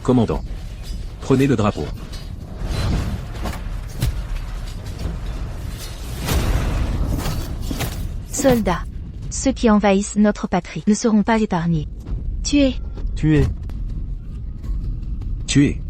Commandant. Prenez le drapeau. Soldats. Ceux qui envahissent notre patrie ne seront pas épargnés. Tuez. Tuez. Tuez.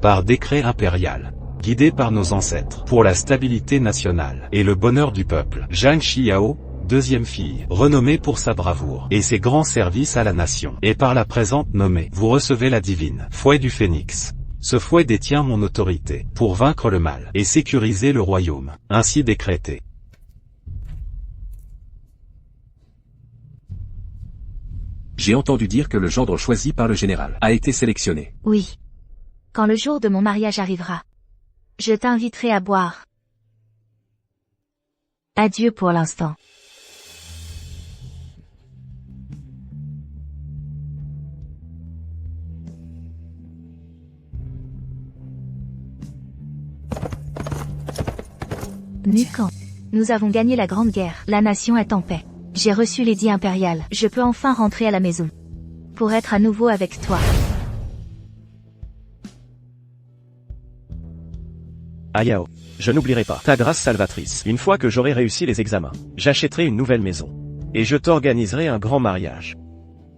Par décret impérial, guidé par nos ancêtres, pour la stabilité nationale et le bonheur du peuple, Zhang Xiao, deuxième fille, renommée pour sa bravoure et ses grands services à la nation, et par la présente nommée, vous recevez la divine fouet du phénix. Ce fouet détient mon autorité, pour vaincre le mal et sécuriser le royaume, ainsi décrété. J'ai entendu dire que le gendre choisi par le général a été sélectionné. Oui. Quand le jour de mon mariage arrivera, je t'inviterai à boire. Adieu pour l'instant. Nukan. Nous avons gagné la Grande Guerre. La nation est en paix. J'ai reçu l'édit impérial. Je peux enfin rentrer à la maison. Pour être à nouveau avec toi. Ayao. Je n'oublierai pas ta grâce salvatrice. Une fois que j'aurai réussi les examens, j'achèterai une nouvelle maison. Et je t'organiserai un grand mariage.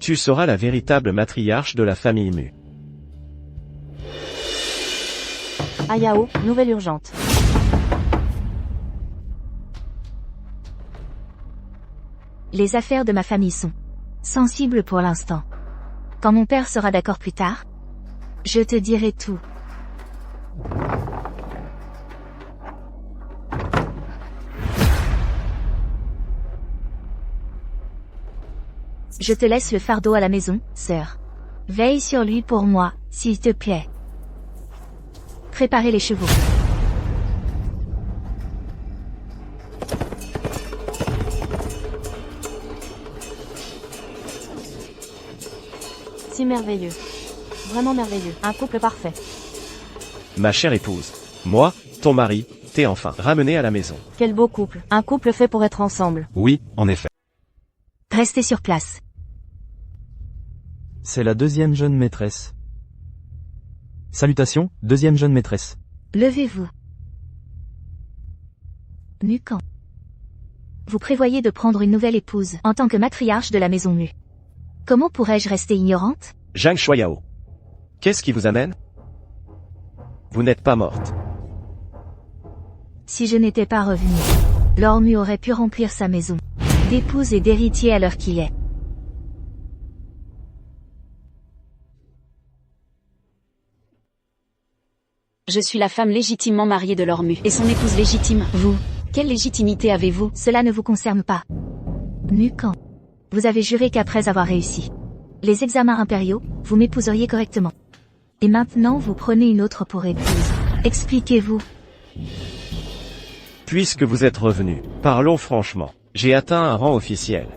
Tu seras la véritable matriarche de la famille Mu. Ayao, nouvelle urgente. Les affaires de ma famille sont sensibles pour l'instant. Quand mon père sera d'accord plus tard, je te dirai tout. Je te laisse le fardeau à la maison, sœur. Veille sur lui pour moi, s'il te plaît. Préparez les chevaux. Si merveilleux. Vraiment merveilleux. Un couple parfait. Ma chère épouse. Moi, ton mari, t'es enfin ramené à la maison. Quel beau couple. Un couple fait pour être ensemble. Oui, en effet. Restez sur place. C'est la deuxième jeune maîtresse. Salutations, deuxième jeune maîtresse. Levez-vous. Nukan. Vous prévoyez de prendre une nouvelle épouse en tant que matriarche de la maison Mu. Comment pourrais-je rester ignorante? Zhang Shuayao. Qu'est-ce qui vous amène? Vous n'êtes pas morte. Si je n'étais pas revenue, Lormu aurait pu remplir sa maison d'épouse et d'héritier à l'heure qu'il est. Je suis la femme légitimement mariée de Lormu, et son épouse légitime. Vous, quelle légitimité avez-vous? Cela ne vous concerne pas. Nukan. Vous avez juré qu'après avoir réussi les examens impériaux, vous m'épouseriez correctement. Et maintenant vous prenez une autre pour épouse. Expliquez-vous. Puisque vous êtes revenu, parlons franchement. J'ai atteint un rang officiel.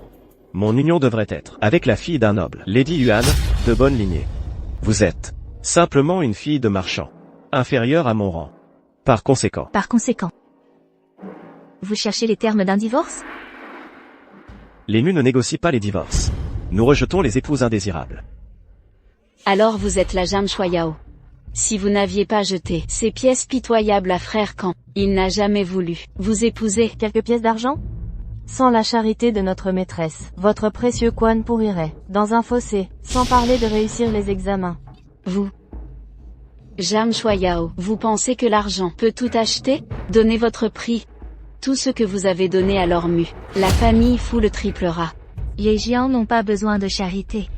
Mon union devrait être avec la fille d'un noble, Lady Yuan, de bonne lignée. Vous êtes simplement une fille de marchand, inférieure à mon rang. Par conséquent. Vous cherchez les termes d'un divorce? Les Mu ne négocient pas les divorces. Nous rejetons les épouses indésirables. Alors vous êtes la Zhang Shuayao. Si vous n'aviez pas jeté ces pièces pitoyables à frère Kan, il n'a jamais voulu vous épouser. Quelques pièces d'argent? Sans la charité de notre maîtresse, votre précieux Quan pourrirait, dans un fossé, sans parler de réussir les examens. Vous, Zhang Shuayao, vous pensez que l'argent peut tout acheter? Donnez votre prix. Tout ce que vous avez donné à Lormu, la famille Fu le triplera. Les géants n'ont pas besoin de charité.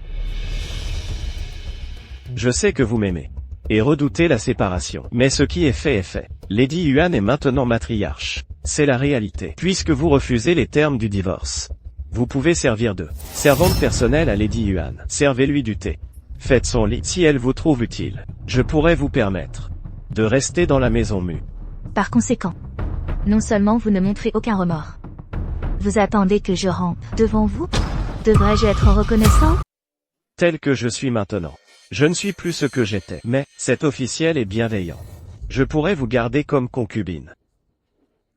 Je sais que vous m'aimez. Et redoutez la séparation. Mais ce qui est fait est fait. Lady Yuan est maintenant matriarche. C'est la réalité. Puisque vous refusez les termes du divorce, vous pouvez servir de servante personnelle à Lady Yuan. Servez-lui du thé. Faites son lit. Si elle vous trouve utile, je pourrais vous permettre de rester dans la maison Mu. Par conséquent, non seulement vous ne montrez aucun remords, vous attendez que je rampe devant vous? Devrais-je être reconnaissant? Tel que je suis maintenant. Je ne suis plus ce que j'étais, mais cet officiel est bienveillant. Je pourrais vous garder comme concubine.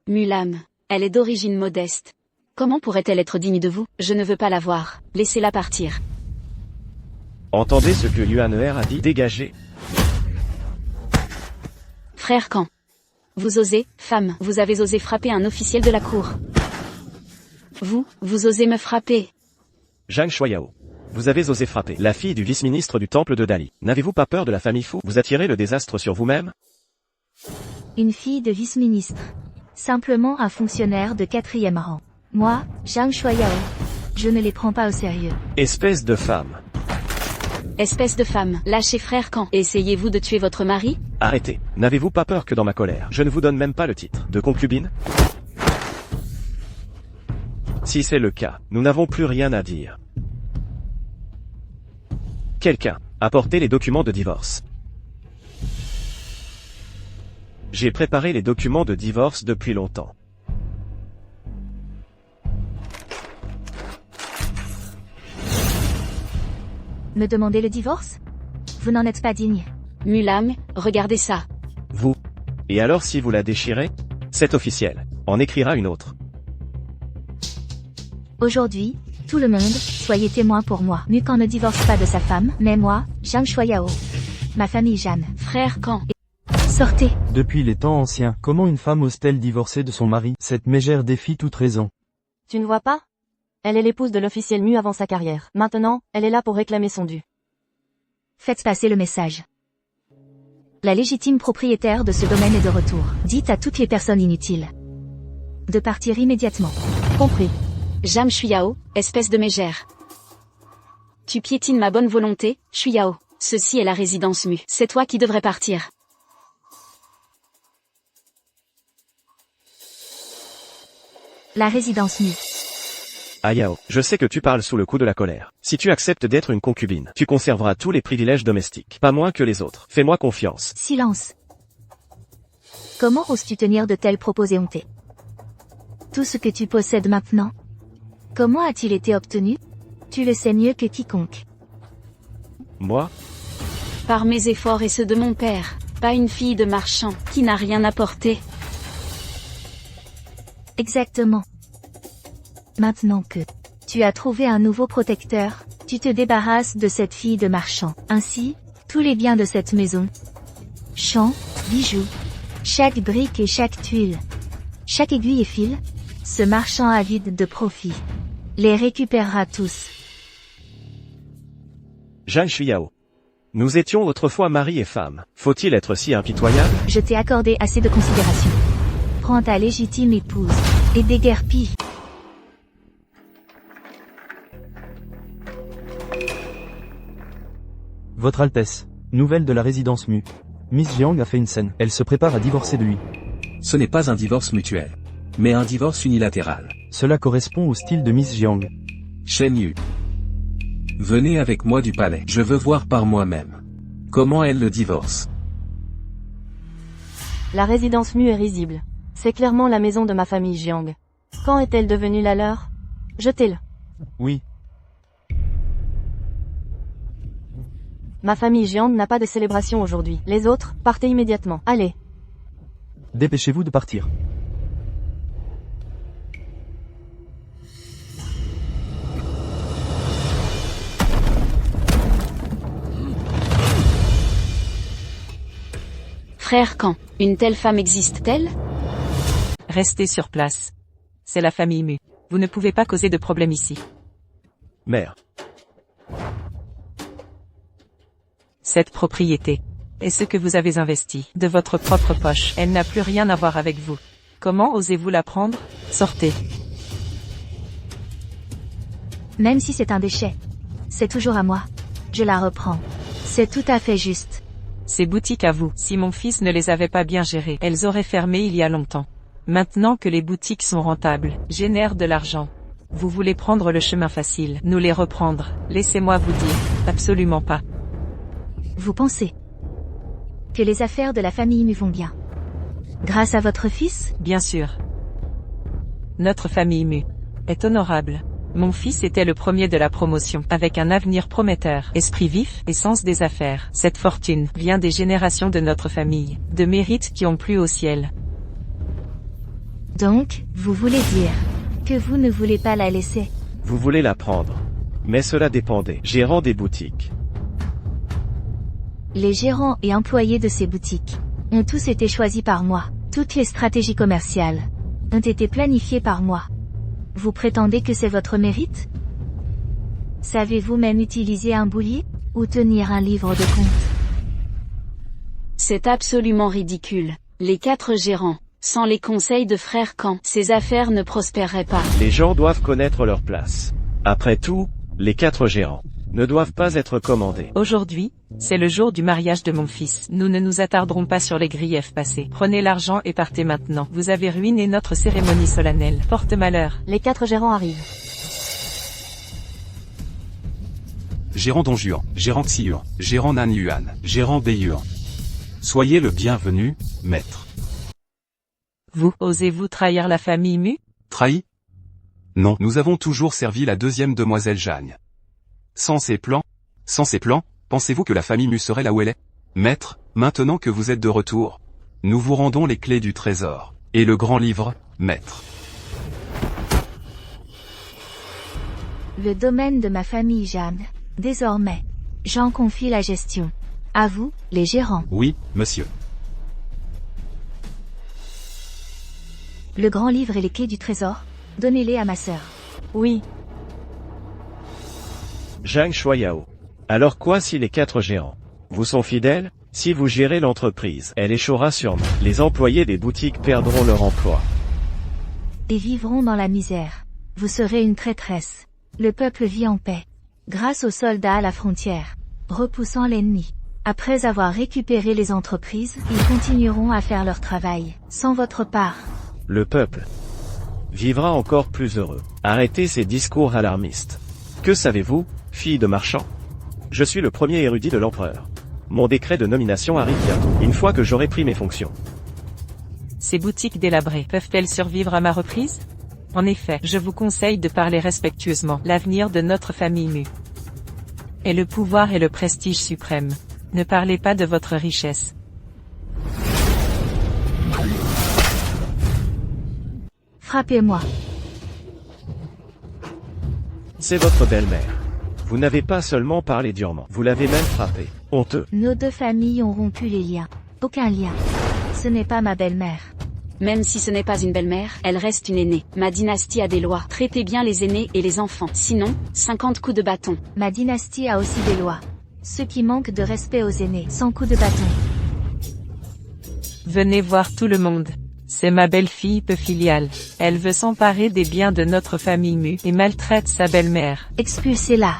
Mulan, elle est d'origine modeste. Comment pourrait-elle être digne de vous? Je ne veux pas la voir. Laissez-la partir. Entendez ce que Yuan a dit, dégagez. Frère Kan. Vous osez, femme, vous avez osé frapper un officiel de la cour. Vous osez me frapper. Zhang Shuayao. Vous avez osé frapper la fille du vice-ministre du temple de Dali. N'avez-vous pas peur de la famille Fu? Vous attirez le désastre sur vous-même? Une fille de vice-ministre. Simplement un fonctionnaire de 4e rang. Moi, Zhang Shuayao. Je ne les prends pas au sérieux. Espèce de femme. Espèce de femme, lâchez frère Kan. Essayez-vous de tuer votre mari? Arrêtez. N'avez-vous pas peur que dans ma colère, je ne vous donne même pas le titre de concubine? Si c'est le cas, nous n'avons plus rien à dire. Quelqu'un, apportez les documents de divorce. J'ai préparé les documents de divorce depuis longtemps. Me demandez le divorce? Vous n'en êtes pas digne. Mulam, regardez ça. Vous. Et alors si vous la déchirez? C'est officiel. On écrira une autre. Aujourd'hui, tout le monde, soyez témoin pour moi. Mukan ne divorce pas de sa femme, mais moi, Zhang Shuayao. Ma famille Jeanne. Frère Kan. Sortez. Depuis les temps anciens, comment une femme ose-t-elle divorcer de son mari? Cette mégère défie toute raison. Tu ne vois pas? Elle est l'épouse de l'officiel Mu avant sa carrière. Maintenant, elle est là pour réclamer son dû. Faites passer le message. La légitime propriétaire de ce domaine est de retour. Dites à toutes les personnes inutiles de partir immédiatement. Compris. Zhang Shuayao, espèce de mégère. Tu piétines ma bonne volonté, Shuayao. Ceci est la résidence Mu. C'est toi qui devrais partir. La résidence Mu. Ayao, je sais que tu parles sous le coup de la colère. Si tu acceptes d'être une concubine, tu conserveras tous les privilèges domestiques, pas moins que les autres. Fais-moi confiance. Silence. Comment oses-tu tenir de telles propos éhontés? Tout ce que tu possèdes maintenant? Comment a-t-il été obtenu? Tu le sais mieux que quiconque. Moi? Par mes efforts et ceux de mon père. Pas une fille de marchand, qui n'a rien apporté. Exactement. Maintenant que tu as trouvé un nouveau protecteur, tu te débarrasses de cette fille de marchand. Ainsi, tous les biens de cette maison, champs, bijoux, chaque brique et chaque tuile, chaque aiguille et fil, ce marchand avide de profit les récupérera tous. Zhang Shuayao. Nous étions autrefois mari et femme. Faut-il être si impitoyable? Je t'ai accordé assez de considération. Prends ta légitime épouse et déguerpis. Votre Altesse. Nouvelle de la résidence Mu. Miss Jiang a fait une scène. Elle se prépare à divorcer de lui. Ce n'est pas un divorce mutuel, mais un divorce unilatéral. Cela correspond au style de Miss Jiang. Shen Yu. Venez avec moi du palais. Je veux voir par moi-même comment elle le divorce. La résidence Mu est risible. C'est clairement la maison de ma famille Jiang. Quand est-elle devenue la leur? Jetez-le. Oui. Ma famille Jiang n'a pas de célébration aujourd'hui. Les autres, partez immédiatement. Allez. Dépêchez-vous de partir. Frère Kan, une telle femme existe-t-elle? Restez sur place. C'est la famille Mu. Vous ne pouvez pas causer de problème ici. Mère. Cette propriété est ce que vous avez investi de votre propre poche. Elle n'a plus rien à voir avec vous. Comment osez-vous la prendre? Sortez. Même si c'est un déchet, c'est toujours à moi. Je la reprends. C'est tout à fait juste. Ces boutiques à vous, si mon fils ne les avait pas bien gérées, elles auraient fermé il y a longtemps. Maintenant que les boutiques sont rentables, génèrent de l'argent. Vous voulez prendre le chemin facile, nous les reprendre. Laissez-moi vous dire, absolument pas. Vous pensez que les affaires de la famille Mu vont bien grâce à votre fils? Bien sûr. Notre famille Mu est honorable. Mon fils était le premier de la promotion, avec un avenir prometteur, esprit vif et sens des affaires. Cette fortune vient des générations de notre famille, de mérites qui ont plu au ciel. Donc, vous voulez dire que vous ne voulez pas la laisser? Vous voulez la prendre. Mais cela dépendait. Gérant des boutiques. Les gérants et employés de ces boutiques ont tous été choisis par moi. Toutes les stratégies commerciales ont été planifiées par moi. Vous prétendez que c'est votre mérite? Savez-vous même utiliser un boulier ou tenir un livre de compte? C'est absolument ridicule. Les 4 gérants, sans les conseils de frère Khan, ces affaires ne prospéreraient pas. Les gens doivent connaître leur place. Après tout, les 4 gérants ne doivent pas être commandés. Aujourd'hui, c'est le jour du mariage de mon fils. Nous ne nous attarderons pas sur les griefs passés. Prenez l'argent et partez maintenant. Vous avez ruiné notre cérémonie solennelle. Porte malheur. Les 4 gérants arrivent. Gérant Don Juan, gérant Xiuan, gérant Nan Yuan, gérant Bei Yuan. Soyez le bienvenu, maître. Vous, osez-vous trahir la famille Mu? Trahi? Non, nous avons toujours servi la deuxième demoiselle Jeanne. Sans ces plans, pensez-vous que la famille Mu serait là où elle est? Maître, maintenant que vous êtes de retour, nous vous rendons les clés du trésor, et le grand livre, maître. Le domaine de ma famille Jeanne. Désormais, j'en confie la gestion. À vous, les gérants. Oui, monsieur. Le grand livre et les clés du trésor, donnez-les à ma sœur. Oui. Zhang Shuayao. Alors quoi si les 4 gérants vous sont fidèles? Si vous gérez l'entreprise, elle échouera sûrement. Les employés des boutiques perdront leur emploi. Et vivront dans la misère. Vous serez une traîtresse. Le peuple vit en paix. Grâce aux soldats à la frontière, repoussant l'ennemi. Après avoir récupéré les entreprises, ils continueront à faire leur travail, sans votre part. Le peuple vivra encore plus heureux. Arrêtez ces discours alarmistes. Que savez-vous, fille de marchand? Je suis le premier érudit de l'empereur. Mon décret de nomination arrive bientôt, une fois que j'aurai pris mes fonctions. Ces boutiques délabrées peuvent-elles survivre à ma reprise? En effet, je vous conseille de parler respectueusement. L'avenir de notre famille Mu est le pouvoir et le prestige suprême. Ne parlez pas de votre richesse. Frappez-moi. C'est votre belle-mère. Vous n'avez pas seulement parlé durement, vous l'avez même frappée. Honteux. Nos 2 familles ont rompu les liens. Aucun lien. Ce n'est pas ma belle-mère. Même si ce n'est pas une belle-mère, elle reste une aînée. Ma dynastie a des lois. Traitez bien les aînés et les enfants. Sinon, 50 coups de bâton. Ma dynastie a aussi des lois. Ceux qui manquent de respect aux aînés, sans coup de bâton. Venez voir tout le monde. C'est ma belle-fille peu filiale. Elle veut s'emparer des biens de notre famille Mu et maltraite sa belle-mère. Expulsez-la.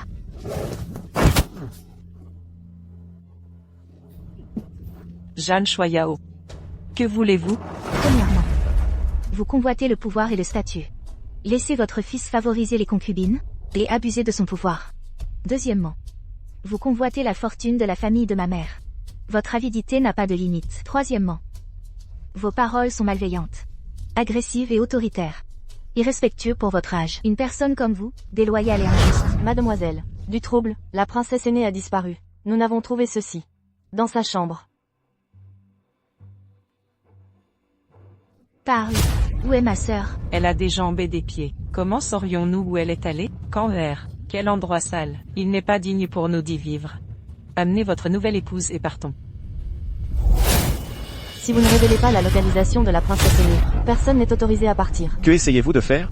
Zhang Shuayao. Que voulez-vous? Premièrement, vous convoitez le pouvoir et le statut. Laissez votre fils favoriser les concubines et abuser de son pouvoir. Deuxièmement, vous convoitez la fortune de la famille de ma mère. Votre avidité n'a pas de limite. Troisièmement, vos paroles sont malveillantes, agressives et autoritaires. Irrespectueux pour votre âge. Une personne comme vous, déloyale et injuste. Mademoiselle, du trouble, la princesse aînée a disparu. Nous n'avons trouvé ceci dans sa chambre. Parle. Où est ma sœur? Elle a des jambes et des pieds. Comment saurions-nous où elle est allée? Quand quel endroit sale. Il n'est pas digne pour nous d'y vivre. Amenez votre nouvelle épouse et partons. Si vous ne révélez pas la localisation de la princesse aînée, personne n'est autorisé à partir. Que essayez-vous de faire?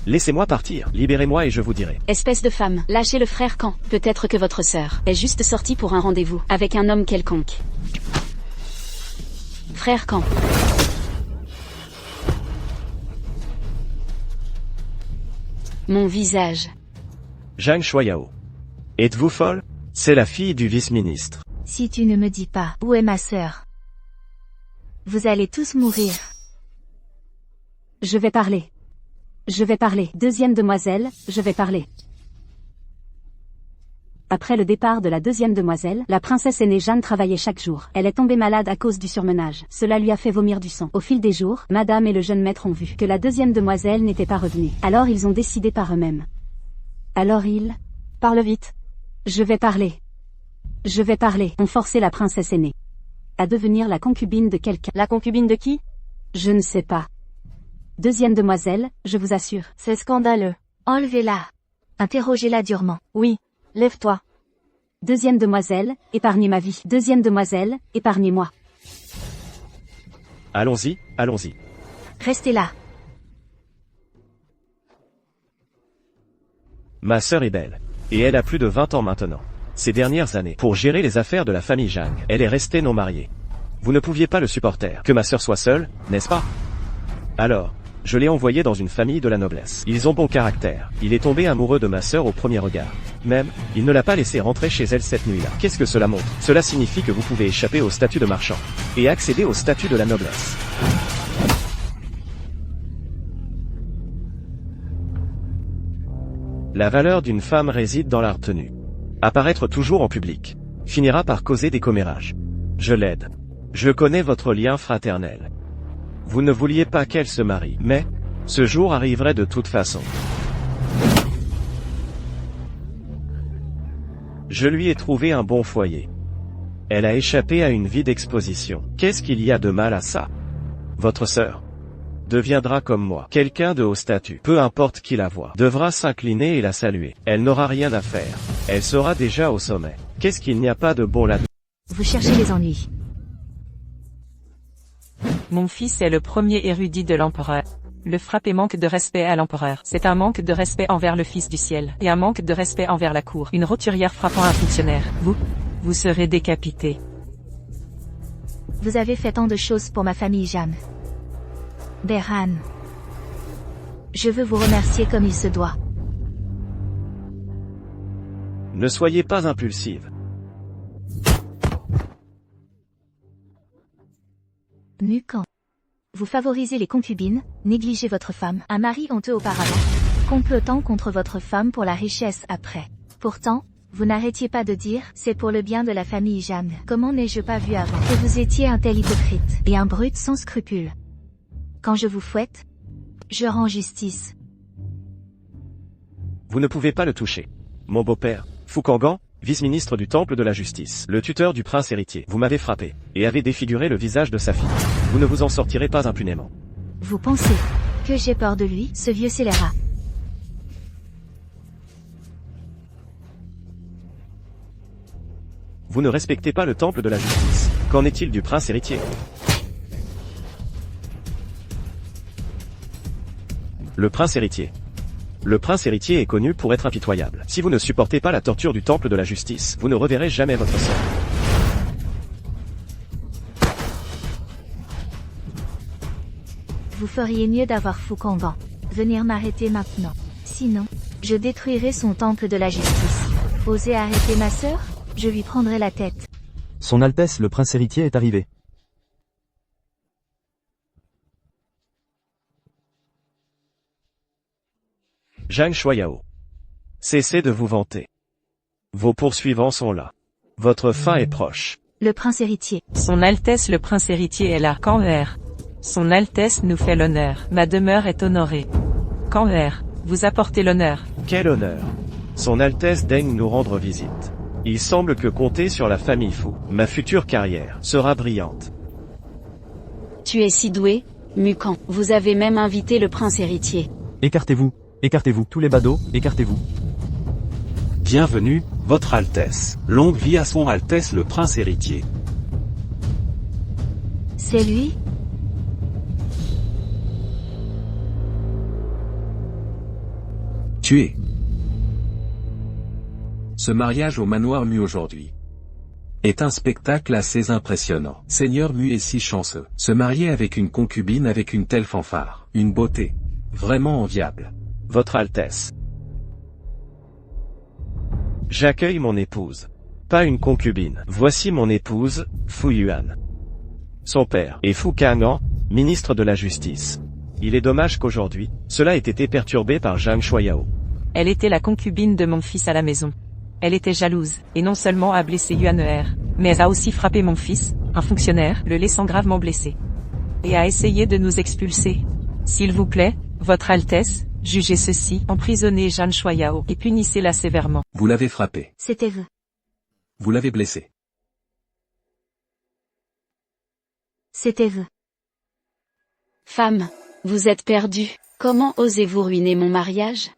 Laissez-moi partir, libérez-moi et je vous dirai. Espèce de femme, lâchez le frère Khan. Peut-être que votre sœur est juste sortie pour un rendez-vous avec un homme quelconque. Frère Khan. Mon visage. Zhang Shuayao. Êtes-vous folle? C'est la fille du vice-ministre. Si tu ne me dis pas où est ma sœur, vous allez tous mourir. Je vais parler. Je vais parler. Deuxième demoiselle, je vais parler. Après le départ de la deuxième demoiselle, la princesse aînée Jeanne travaillait chaque jour. Elle est tombée malade à cause du surmenage. Cela lui a fait vomir du sang. Au fil des jours, madame et le jeune maître ont vu que la deuxième demoiselle n'était pas revenue. Alors ils ont décidé par eux-mêmes. Alors ils... Parle vite. Je vais parler. Je vais parler. Ont forcé la princesse aînée à devenir la concubine de quelqu'un. La concubine de qui? Je ne sais pas. Deuxième demoiselle, je vous assure. C'est scandaleux. Enlevez-la. Interrogez-la durement. Oui. Lève-toi. Deuxième demoiselle, épargnez ma vie. Deuxième demoiselle, épargnez-moi. Allons-y, allons-y. Restez là. Ma sœur est belle. Et elle a plus de 20 ans maintenant. Ces dernières années, pour gérer les affaires de la famille Zhang, elle est restée non mariée. Vous ne pouviez pas le supporter, que ma sœur soit seule, n'est-ce pas? Alors, je l'ai envoyée dans une famille de la noblesse. Ils ont bon caractère. Il est tombé amoureux de ma sœur au premier regard. Même, il ne l'a pas laissée rentrer chez elle cette nuit-là. Qu'est-ce que cela montre? Cela signifie que vous pouvez échapper au statut de marchand et accéder au statut de la noblesse. La valeur d'une femme réside dans la retenue. Apparaître toujours en public finira par causer des commérages. Je l'aide. Je connais votre lien fraternel. Vous ne vouliez pas qu'elle se marie, mais ce jour arriverait de toute façon. Je lui ai trouvé un bon foyer. Elle a échappé à une vie d'exposition. Qu'est-ce qu'il y a de mal à ça? Votre sœur deviendra comme moi, quelqu'un de haut statut. Peu importe qui la voit, devra s'incliner et la saluer. Elle n'aura rien à faire. Elle sera déjà au sommet. Qu'est-ce qu'il n'y a pas de bon là-dedans? Vous cherchez les ennuis. Mon fils est le premier érudit de l'empereur. Le frapper manque de respect à l'empereur. C'est un manque de respect envers le fils du ciel, et un manque de respect envers la cour. Une roturière frappant un fonctionnaire. Vous serez décapité. Vous avez fait tant de choses pour ma famille Zhang. Berhan. Je veux vous remercier comme il se doit. Ne soyez pas impulsive. Nukan. Vous favorisez les concubines, négligez votre femme. Un mari honteux auparavant, complotant contre votre femme pour la richesse après. Pourtant, vous n'arrêtiez pas de dire, c'est pour le bien de la famille Zhang. Comment n'ai-je pas vu avant que vous étiez un tel hypocrite et un brute sans scrupules. Quand je vous fouette, je rends justice. Vous ne pouvez pas le toucher. Mon beau-père, Fukangan, vice-ministre du Temple de la Justice, le tuteur du prince héritier, vous m'avez frappé, et avez défiguré le visage de sa fille. Vous ne vous en sortirez pas impunément. Vous pensez que j'ai peur de lui, ce vieux scélérat? Vous ne respectez pas le Temple de la Justice. Qu'en est-il du prince héritier? Le prince héritier. Le prince héritier est connu pour être impitoyable. Si vous ne supportez pas la torture du Temple de la Justice, vous ne reverrez jamais votre sœur. Vous feriez mieux d'avoir Fukangan venir m'arrêter maintenant. Sinon, je détruirai son temple de la justice. Osez arrêter ma sœur? Je lui prendrai la tête. Son Altesse le prince héritier est arrivé. Zhang Shuayao. Cessez de vous vanter. Vos poursuivants sont là. Votre fin est proche. Le prince héritier. Son Altesse le prince héritier est là. Kan'er. Son Altesse nous fait l'honneur. Ma demeure est honorée. Kan'er, vous apportez l'honneur. Quel honneur. Son Altesse daigne nous rendre visite. Il semble que compter sur la famille Fu, ma future carrière, sera brillante. Tu es si doué, Mukan. Vous avez même invité le prince héritier. Écartez-vous, écartez-vous, tous les badauds, écartez-vous. Bienvenue, Votre Altesse. Longue vie à son Altesse le Prince héritier. C'est lui? Tué. Ce mariage au manoir Mu aujourd'hui est un spectacle assez impressionnant. Seigneur Mu est si chanceux. Se marier avec une concubine avec une telle fanfare. Une beauté vraiment enviable. Votre Altesse. J'accueille mon épouse. Pas une concubine. Voici mon épouse, Fu Yuan. Son père est Fu Kangan, ministre de la Justice. Il est dommage qu'aujourd'hui, cela ait été perturbé par Zhang Shuayao. Elle était la concubine de mon fils à la maison. Elle était jalouse, et non seulement a blessé Yuaner, mais elle a aussi frappé mon fils, un fonctionnaire, le laissant gravement blessé. Et a essayé de nous expulser. S'il vous plaît, Votre Altesse, jugez ceci, emprisonnez Zhang Shuayao, et punissez-la sévèrement. Vous l'avez frappé. C'était vous. Vous l'avez blessé. C'était vous. Femme, vous êtes perdue. Comment osez-vous ruiner mon mariage?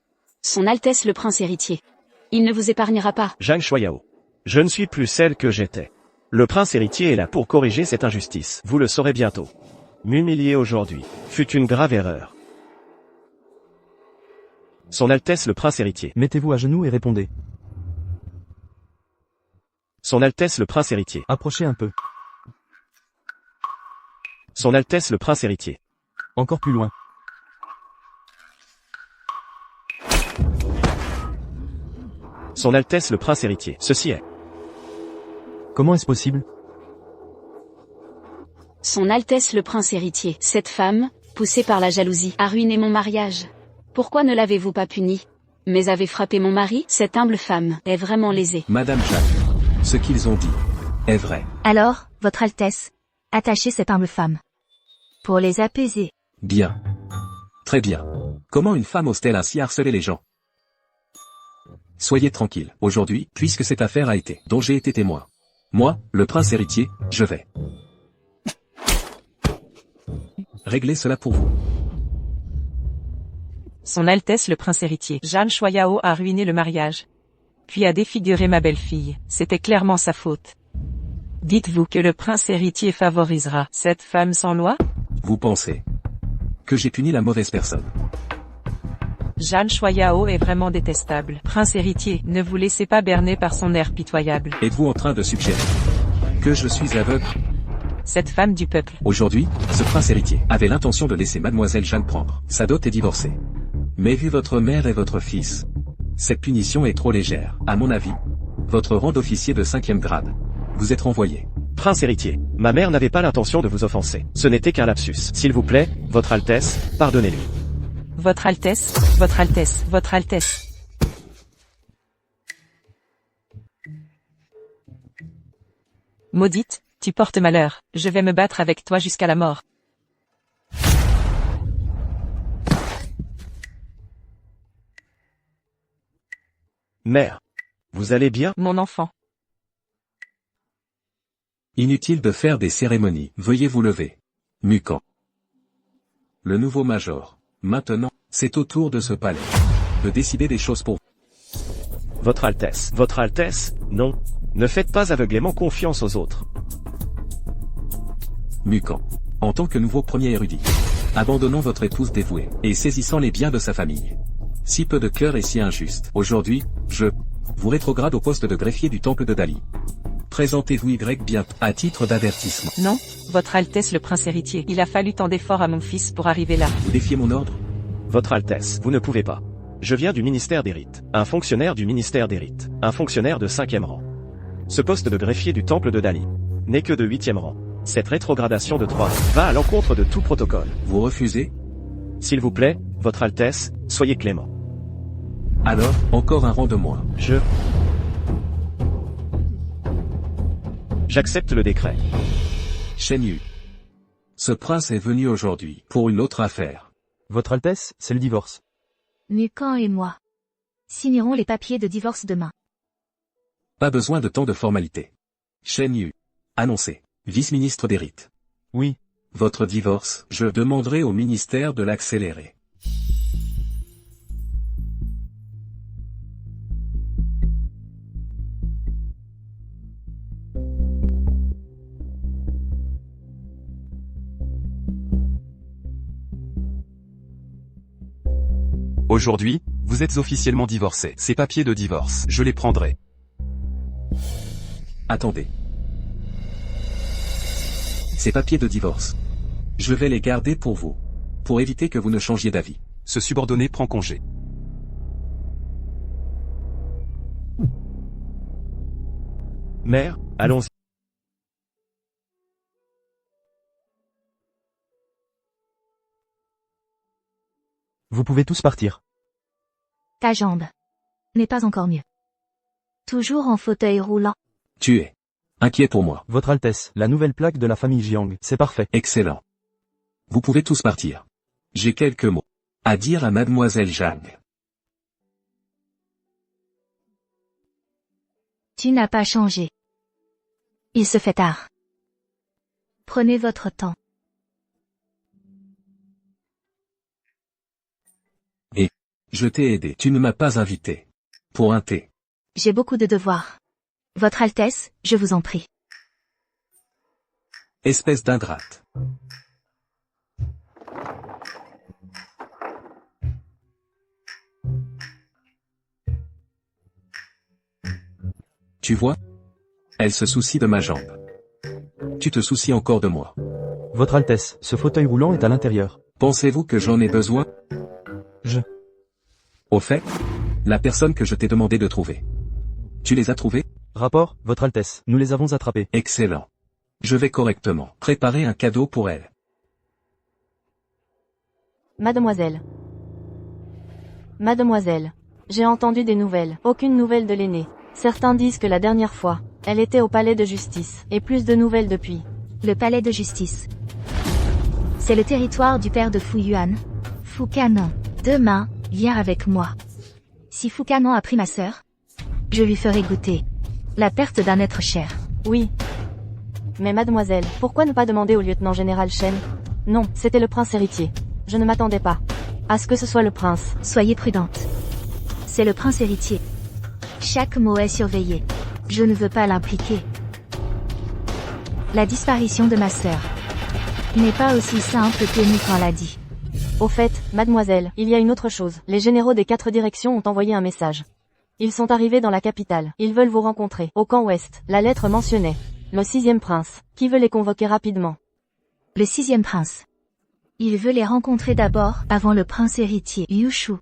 Son Altesse le prince héritier. Il ne vous épargnera pas. Zhang Shuayao. Je ne suis plus celle que j'étais. Le prince héritier est là pour corriger cette injustice. Vous le saurez bientôt. M'humilier aujourd'hui fut une grave erreur. Son Altesse le prince héritier. Mettez-vous à genoux et répondez. Son Altesse le prince héritier. Approchez un peu. Son Altesse le prince héritier. Encore plus loin. Son Altesse le prince héritier. Ceci est. Comment est-ce possible? Son Altesse le prince héritier. Cette femme, poussée par la jalousie, a ruiné mon mariage. Pourquoi ne l'avez-vous pas punie? Mais avez frappé mon mari? Cette humble femme est vraiment lésée. Madame Jacques, ce qu'ils ont dit est vrai. Alors, Votre Altesse, attachez cette humble femme. Pour les apaiser. Bien. Très bien. Comment une femme ose-t-elle ainsi harceler les gens? Soyez tranquille, aujourd'hui, puisque cette affaire a été, dont j'ai été témoin. Moi, le prince héritier, je vais régler cela pour vous. Son Altesse le prince héritier. Zhang Shuayao a ruiné le mariage. Puis a défiguré ma belle-fille. C'était clairement sa faute. Dites-vous que le prince héritier favorisera cette femme sans loi? Vous pensez que j'ai puni la mauvaise personne? Zhang Shuayao est vraiment détestable. Prince héritier, ne vous laissez pas berner par son air pitoyable. Êtes-vous en train de suggérer que je suis aveugle? Cette femme du peuple. Aujourd'hui, ce prince héritier avait l'intention de laisser mademoiselle Jeanne prendre sa dot et divorcer. Mais vu votre mère et votre fils, cette punition est trop légère. À mon avis, votre rang d'officier de 5e grade, vous êtes renvoyé. Prince héritier, ma mère n'avait pas l'intention de vous offenser. Ce n'était qu'un lapsus. S'il vous plaît, Votre Altesse, pardonnez-lui. Votre Altesse, Votre Altesse, Votre Altesse. Maudite, tu portes malheur, je vais me battre avec toi jusqu'à la mort. Mère, vous allez bien? Mon enfant. Inutile de faire des cérémonies, veuillez vous lever. Mucan. Le nouveau major. Maintenant, c'est au tour de ce palais de décider des choses pour vous. Votre Altesse, non. Ne faites pas aveuglément confiance aux autres. Mucan. En tant que nouveau premier érudit, abandonnons votre épouse dévouée, et saisissant les biens de sa famille. Si peu de cœur et si injuste. Aujourd'hui, je vous rétrograde au poste de greffier du temple de Dali. Présentez-vous Y bientôt, à titre d'avertissement. Non, Votre Altesse le prince héritier. Il a fallu tant d'efforts à mon fils pour arriver là. Vous défiez mon ordre? Votre Altesse, vous ne pouvez pas. Je viens du ministère des rites. Un fonctionnaire du ministère des rites. Un fonctionnaire de 5e rang. Ce poste de greffier du temple de Dali n'est que de 8e rang. Cette rétrogradation de 3 va à l'encontre de tout protocole. Vous refusez? S'il vous plaît, Votre Altesse, soyez clément. Alors, encore un rang de moins. J'accepte le décret. Shen Yu. Ce prince est venu aujourd'hui pour une autre affaire. Votre Altesse, c'est le divorce. Mucan et moi signerons les papiers de divorce demain. Pas besoin de tant de formalités. Shen Yu. Annoncé. Vice-ministre des rites. Oui. Votre divorce, je demanderai au ministère de l'accélérer. Aujourd'hui, vous êtes officiellement divorcé. Ces papiers de divorce, je les prendrai. Attendez. Ces papiers de divorce. Je vais les garder pour vous. Pour éviter que vous ne changiez d'avis. Ce subordonné prend congé. Mère, allons-y. Vous pouvez tous partir. Ta jambe n'est pas encore mieux. Toujours en fauteuil roulant. Tu es inquiet pour moi. Votre Altesse, la nouvelle plaque de la famille Jiang, c'est parfait. Excellent. Vous pouvez tous partir. J'ai quelques mots à dire à mademoiselle Zhang. Tu n'as pas changé. Il se fait tard. Prenez votre temps. Et je t'ai aidé. Tu ne m'as pas invité pour un thé. J'ai beaucoup de devoirs. Votre Altesse, je vous en prie. Espèce d'ingrate. Tu vois? Elle se soucie de ma jambe. Tu te soucies encore de moi. Votre Altesse, ce fauteuil roulant est à l'intérieur. Pensez-vous que j'en ai besoin? Au fait, la personne que je t'ai demandé de trouver. Tu les as trouvés? Rapport, Votre Altesse, nous les avons attrapés. Excellent. Je vais correctement préparer un cadeau pour elle. Mademoiselle. Mademoiselle. J'ai entendu des nouvelles. Aucune nouvelle de l'aînée. Certains disent que la dernière fois, elle était au palais de justice, et plus de nouvelles depuis. Le palais de justice. C'est le territoire du père de Fu Yuan. Fu Canon. Demain, viens avec moi. Si Fu Canon a pris ma sœur, je lui ferai goûter la perte d'un être cher. Oui. Mais mademoiselle, pourquoi ne pas demander au lieutenant général Shen? Non, c'était le prince héritier. Je ne m'attendais pas à ce que ce soit le prince. Soyez prudente. C'est le prince héritier. Chaque mot est surveillé. Je ne veux pas l'impliquer. La disparition de ma sœur n'est pas aussi simple que Nikan l'a dit. Au fait, mademoiselle, il y a une autre chose. Les généraux des 4 directions ont envoyé un message. Ils sont arrivés dans la capitale. Ils veulent vous rencontrer. Au camp ouest, la lettre mentionnait le 6e prince, qui veut les convoquer rapidement. Le 6e prince. Il veut les rencontrer d'abord, avant le prince héritier, Yushu.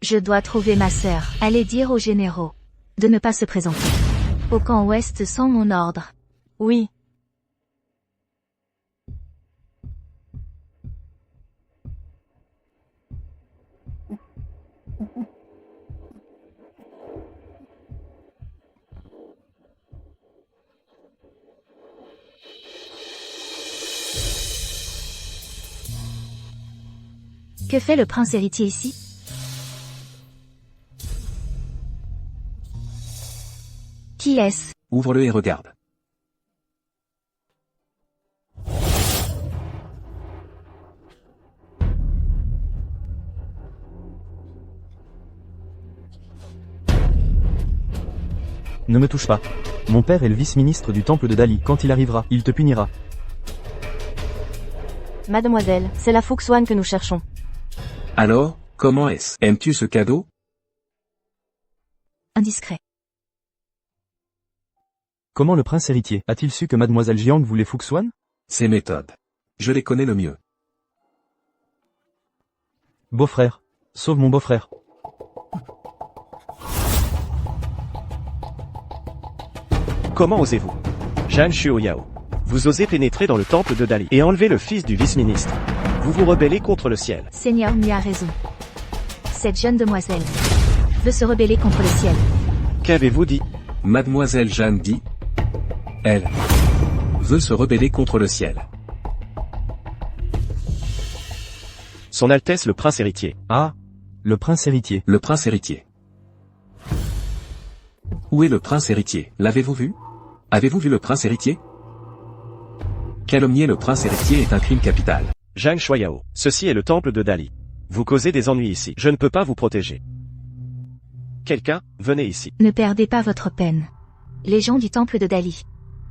Je dois trouver ma sœur. Allez dire aux généraux de ne pas se présenter au camp ouest sans mon ordre. Oui. Que fait le prince héritier ici? Qui est-ce? Ouvre-le et regarde. Ne me touche pas. Mon père est le vice-ministre du temple de Dali. Quand il arrivera, il te punira. Mademoiselle, c'est la Fuxuan que nous cherchons. Alors, comment est-ce? Aimes-tu ce cadeau? Indiscret. Comment le prince héritier a-t-il su que mademoiselle Jiang voulait Fuxuan? Ses méthodes. Je les connais le mieux. Beau-frère. Sauve mon beau-frère. Comment osez-vous? Zhang Shuoyao. Vous osez pénétrer dans le temple de Dali et enlever le fils du vice-ministre. Vous vous rebellez contre le ciel. Seigneur Mu a raison. Cette jeune demoiselle veut se rebeller contre le ciel. Qu'avez-vous dit? Mademoiselle Jeanne dit. Elle veut se rebeller contre le ciel. Son Altesse le prince héritier. Ah, le prince héritier. Le prince héritier. Où est le prince héritier? L'avez-vous vu? Avez-vous vu le prince héritier? Calomnier le prince héritier est un crime capital. Zhang Shuoyao. Ceci est le temple de Dali. Vous causez des ennuis ici. Je ne peux pas vous protéger. Quelqu'un, venez ici. Ne perdez pas votre peine. Les gens du temple de Dali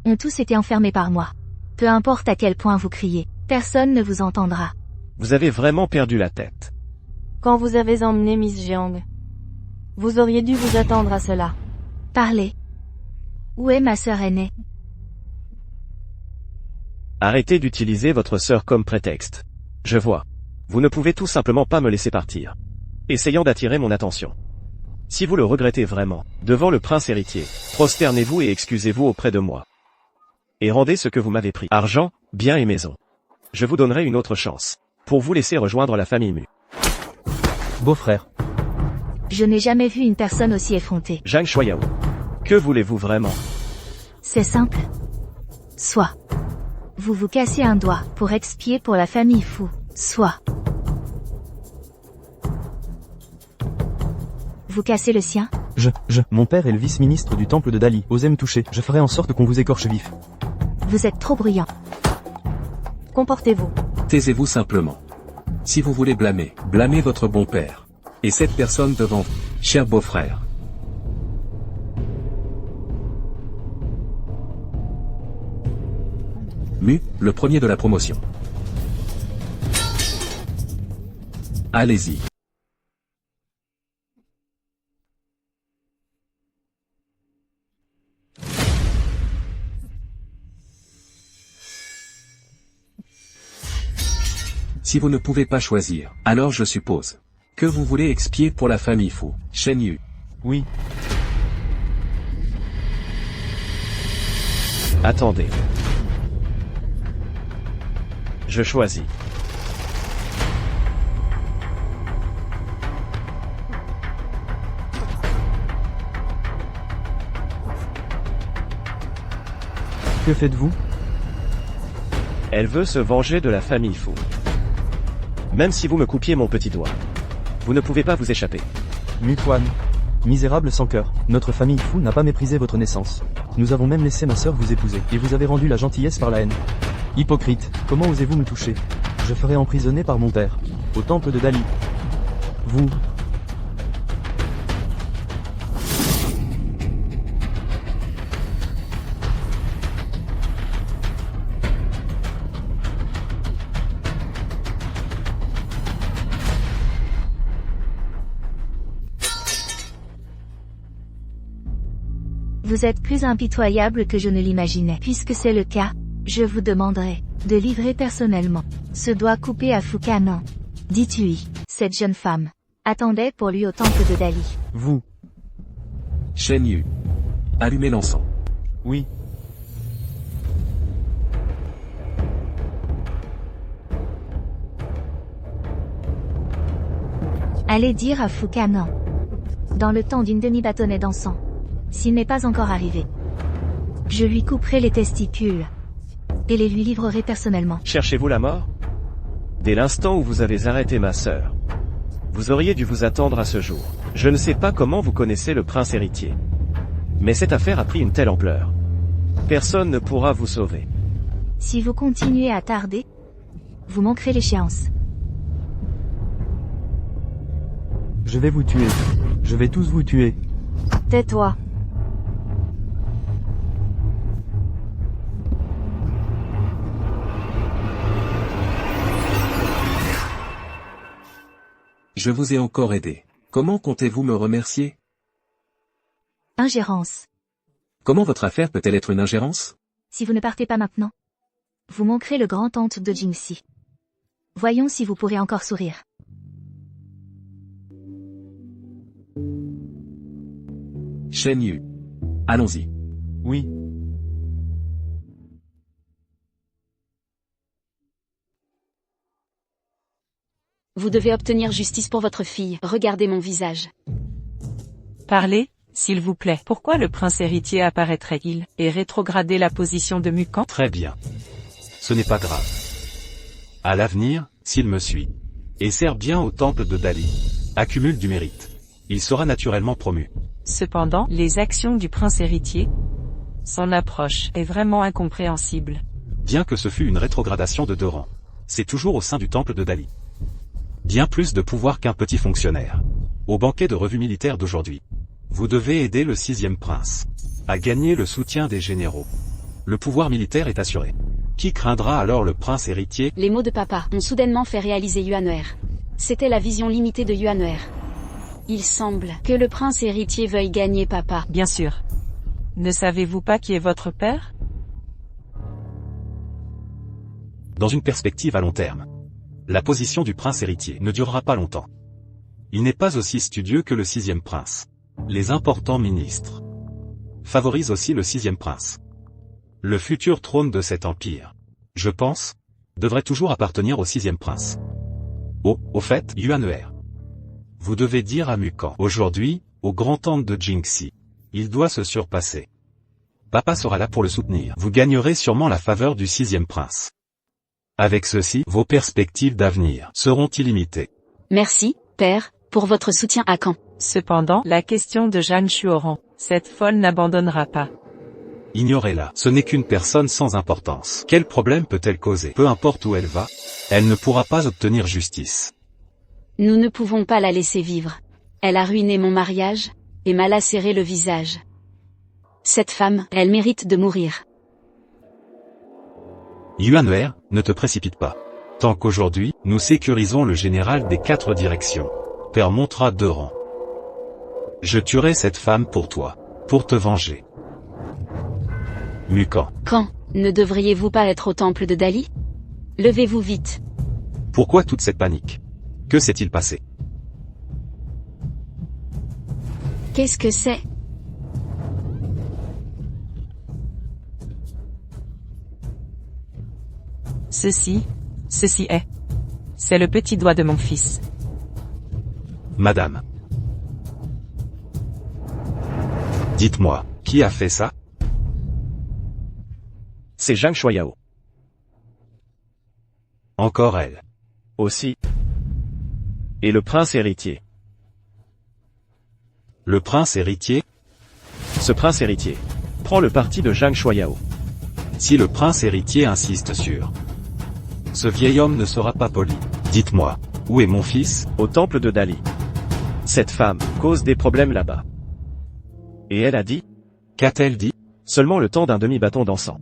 ont tous été enfermés par moi. Peu importe à quel point vous criez, personne ne vous entendra. Vous avez vraiment perdu la tête. Quand vous avez emmené Miss Jiang, vous auriez dû vous attendre à cela. Parlez. Où est ma sœur aînée? Arrêtez d'utiliser votre sœur comme prétexte. Je vois. Vous ne pouvez tout simplement pas me laisser partir. Essayant d'attirer mon attention. Si vous le regrettez vraiment, devant le prince héritier, prosternez-vous et excusez-vous auprès de moi. Et rendez ce que vous m'avez pris. Argent, biens et maisons. Je vous donnerai une autre chance. Pour vous laisser rejoindre la famille Mu. Beau-frère. Je n'ai jamais vu une personne aussi effrontée. Zhang Shuoyao. Que voulez-vous vraiment? C'est simple. Soit vous vous cassez un doigt pour expier pour la famille Fu, soit vous cassez le sien. Mon père est le vice-ministre du temple de Dali. Osez me toucher, je ferai en sorte qu'on vous écorche vif. Vous êtes trop bruyant. Comportez-vous. Taisez-vous simplement. Si vous voulez blâmer, blâmez votre bon père. Et cette personne devant vous, cher beau-frère. Mu, le premier de la promotion. Allez-y. Si vous ne pouvez pas choisir, alors je suppose que vous voulez expier pour la famille Fu, Shen Yu. Oui. Attendez. Je choisis. Que faites-vous? Elle veut se venger de la famille Fu. Même si vous me coupiez mon petit doigt. Vous ne pouvez pas vous échapper. Mutuan. Misérable sans cœur, notre famille Fu n'a pas méprisé votre naissance. Nous avons même laissé ma sœur vous épouser, et vous avez rendu la gentillesse par la haine. Hypocrite, comment osez-vous me toucher? Je ferai emprisonner par mon père, au temple de Dali. Vous... Vous êtes plus impitoyable que je ne l'imaginais. Puisque c'est le cas, je vous demanderai de livrer personnellement ce doigt coupé à Fukanan. Dites-lui, cette jeune femme attendait pour lui au temple de Dali. Vous... Shen Yu. Allumez l'encens. Oui. Allez dire à Fukanan, dans le temps d'une demi-bâtonnée d'encens, s'il n'est pas encore arrivé, je lui couperai les testicules et les lui livrerai personnellement. Cherchez-vous la mort? Dès l'instant où vous avez arrêté ma sœur, vous auriez dû vous attendre à ce jour. Je ne sais pas comment vous connaissez le prince héritier, mais cette affaire a pris une telle ampleur. Personne ne pourra vous sauver. Si vous continuez à tarder, vous manquerez l'échéance. Je vais vous tuer. Je vais tous vous tuer. Tais-toi. Je vous ai encore aidé. Comment comptez-vous me remercier? Ingérence. Comment votre affaire peut-elle être une ingérence? Si vous ne partez pas maintenant, vous manquerez le grand temple de Jingxi. Voyons si vous pourrez encore sourire. Shen Yu. Allons-y. Oui. Vous devez obtenir justice pour votre fille. Regardez mon visage. Parlez, s'il vous plaît. Pourquoi le prince héritier apparaîtrait-il et rétrograder la position de Mukan? Très bien. Ce n'est pas grave. À l'avenir, s'il me suit, et sert bien au temple de Dali, accumule du mérite, il sera naturellement promu. Cependant, les actions du prince héritier, son approche est vraiment incompréhensible. Bien que ce fût une rétrogradation de 2 rangs, c'est toujours au sein du temple de Dali. Bien plus de pouvoir qu'un petit fonctionnaire. Au banquet de revue militaire d'aujourd'hui, vous devez aider le 6e prince à gagner le soutien des généraux. Le pouvoir militaire est assuré. Qui craindra alors le prince héritier? Les mots de papa ont soudainement fait réaliser Yuan'er. C'était la vision limitée de Yuan'er. Il semble que le prince héritier veuille gagner papa. Bien sûr. Ne savez-vous pas qui est votre père? Dans une perspective à long terme, la position du prince héritier ne durera pas longtemps. Il n'est pas aussi studieux que le 6e prince. Les importants ministres favorisent aussi le 6e prince. Le futur trône de cet empire, je pense, devrait toujours appartenir au 6e prince. Oh, au fait, Yuan'er. Vous devez dire à Mukan, aujourd'hui, au grand temple de Jingxi, il doit se surpasser. Papa sera là pour le soutenir. Vous gagnerez sûrement la faveur du 6e prince. Avec ceci, vos perspectives d'avenir seront illimitées. Merci, père, pour votre soutien à Caen. Cependant, la question de Jeanne Chuoran, cette folle n'abandonnera pas. Ignorez-la, ce n'est qu'une personne sans importance. Quel problème peut-elle causer? Peu importe où elle va, elle ne pourra pas obtenir justice. Nous ne pouvons pas la laisser vivre. Elle a ruiné mon mariage, et m'a lacéré le visage. Cette femme, elle mérite de mourir. Yuan, ne te précipite pas. Tant qu'aujourd'hui, nous sécurisons le général des 4 directions. Père montera 2 rangs. Je tuerai cette femme pour toi. Pour te venger. Mukan. Quand ne devriez-vous pas être au temple de Dali? Levez-vous vite. Pourquoi toute cette panique? Que s'est-il passé? Qu'est-ce que c'est? Ceci est. C'est le petit doigt de mon fils. Madame. Dites-moi, qui a fait ça? C'est Zhang Shuayao. Encore elle. Aussi. Et le prince héritier. Le prince héritier? Ce prince héritier prend le parti de Zhang Shuayao. Si le prince héritier insiste sur... Ce vieil homme ne sera pas poli. Dites-moi, où est mon fils? Au temple de Dali. Cette femme cause des problèmes là-bas. Et elle a dit? Qu'a-t-elle dit? Seulement le temps d'un demi-bâton d'encens.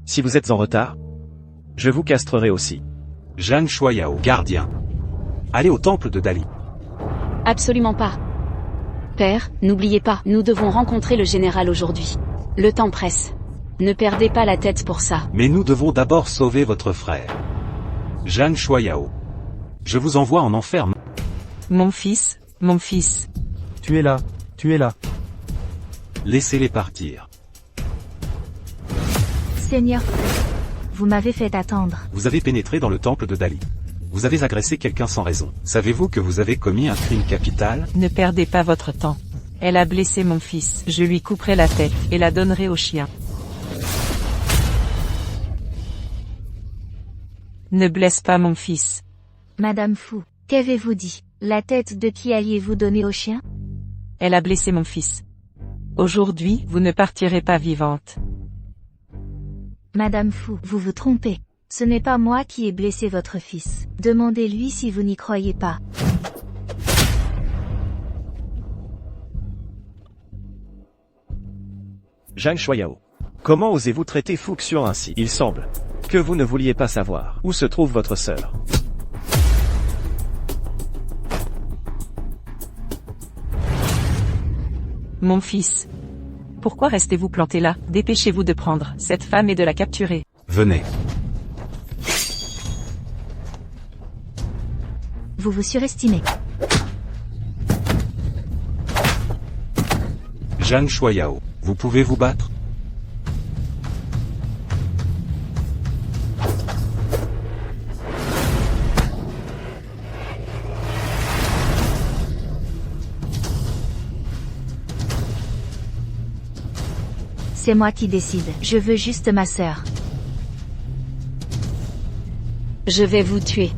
Si vous êtes en retard, je vous castrerai aussi. Zhang Shuayao, gardien. Allez au temple de Dali. Absolument pas. Père, n'oubliez pas, nous devons rencontrer le général aujourd'hui. Le temps presse. Ne perdez pas la tête pour ça. Mais nous devons d'abord sauver votre frère. Zhang Shuayao. Je vous envoie en enfer. Mon fils, mon fils. Tu es là, tu es là. Laissez-les partir. Seigneur, vous m'avez fait attendre. Vous avez pénétré dans le temple de Dali. Vous avez agressé quelqu'un sans raison. Savez-vous que vous avez commis un crime capital? Ne perdez pas votre temps. Elle a blessé mon fils. Je lui couperai la tête et la donnerai au chien. Ne blesse pas mon fils. Madame Fu, qu'avez-vous dit? La tête de qui alliez-vous donner au chien? Elle a blessé mon fils. Aujourd'hui, vous ne partirez pas vivante. Madame Fu, vous vous trompez. Ce n'est pas moi qui ai blessé votre fils. Demandez-lui si vous n'y croyez pas. Zhang Shuayao. Comment osez-vous traiter Fu Xian ainsi? Il semble que vous ne vouliez pas savoir où se trouve votre sœur. Mon fils. Pourquoi restez-vous planté là? Dépêchez-vous de prendre cette femme et de la capturer. Venez. Vous vous surestimez. Zhang Shuayao, vous pouvez vous battre? C'est moi qui décide. Je veux juste ma sœur. Je vais vous tuer.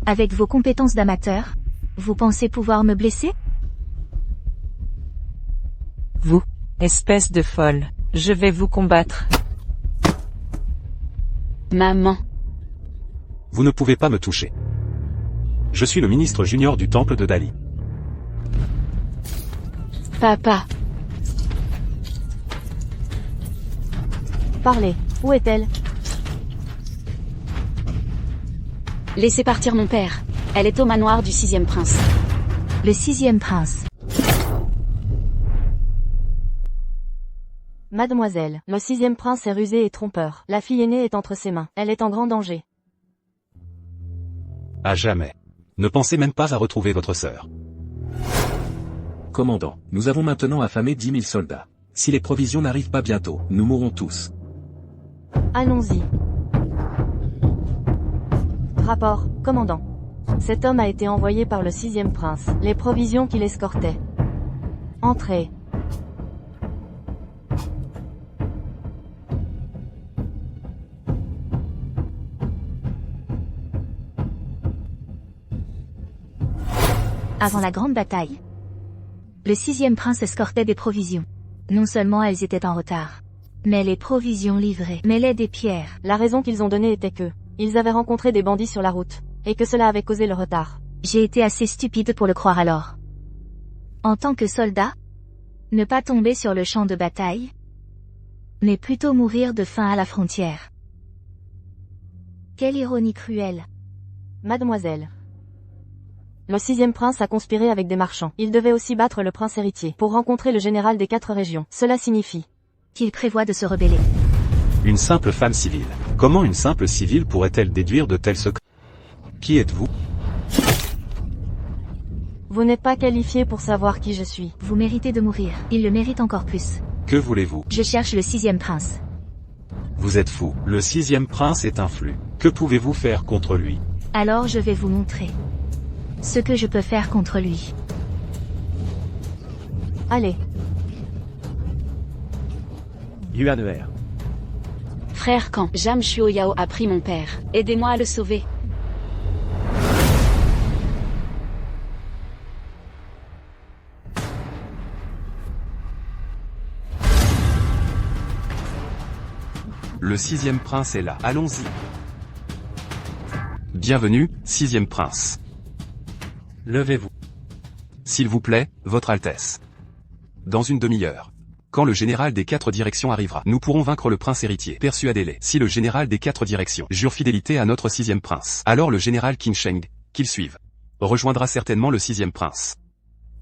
Avec vos compétences d'amateur, vous pensez pouvoir me blesser? Vous, espèce de folle, je vais vous combattre. Maman. Vous ne pouvez pas me toucher. Je suis le ministre junior du temple de Dali. Papa. Parlez. Où est-elle? Laissez partir mon père. Elle est au manoir du 6e prince. Le 6e prince. Mademoiselle, le 6e prince est rusé et trompeur. La fille aînée est entre ses mains. Elle est en grand danger. À jamais. Ne pensez même pas à retrouver votre sœur. Commandant, nous avons maintenant affamé 10 000 soldats. Si les provisions n'arrivent pas bientôt, nous mourrons tous. Allons-y. Rapport, commandant. Cet homme a été envoyé par le 6e prince. Les provisions qu'il escortait. Entrez. Avant la grande bataille, le 6e prince escortait des provisions. Non seulement elles étaient en retard, mais les provisions livrées mêlaient des pierres. La raison qu'ils ont donnée était que ils avaient rencontré des bandits sur la route. Et que cela avait causé le retard. J'ai été assez stupide pour le croire alors. En tant que soldat, ne pas tomber sur le champ de bataille, mais plutôt mourir de faim à la frontière. Quelle ironie cruelle. Mademoiselle. Le 6e prince a conspiré avec des marchands. Il devait aussi battre le prince héritier pour rencontrer le général des 4 régions. Cela signifie qu'il prévoit de se rebeller. Une simple femme civile. Comment une simple civile pourrait-elle déduire de tels secrets? Qui êtes-vous? Vous n'êtes pas qualifié pour savoir qui je suis. Vous méritez de mourir. Il le mérite encore plus. Que voulez-vous? Je cherche le 6e prince. Vous êtes fou. Le 6e prince est un flux. Que pouvez-vous faire contre lui? Alors je vais vous montrer ce que je peux faire contre lui. Allez. Yuan. Frère, quand Jam Shuoyao a pris mon père, aidez-moi à le sauver. Le 6e prince est là. Allons-y. Bienvenue, 6e prince. Levez-vous. S'il vous plaît, votre Altesse. Dans une demi-heure. Quand le général des 4 directions arrivera, nous pourrons vaincre le prince héritier. Persuadez-les. Si le général des 4 directions jure fidélité à notre 6e prince, alors le général Qin Sheng, qu'il suive, rejoindra certainement le 6e prince.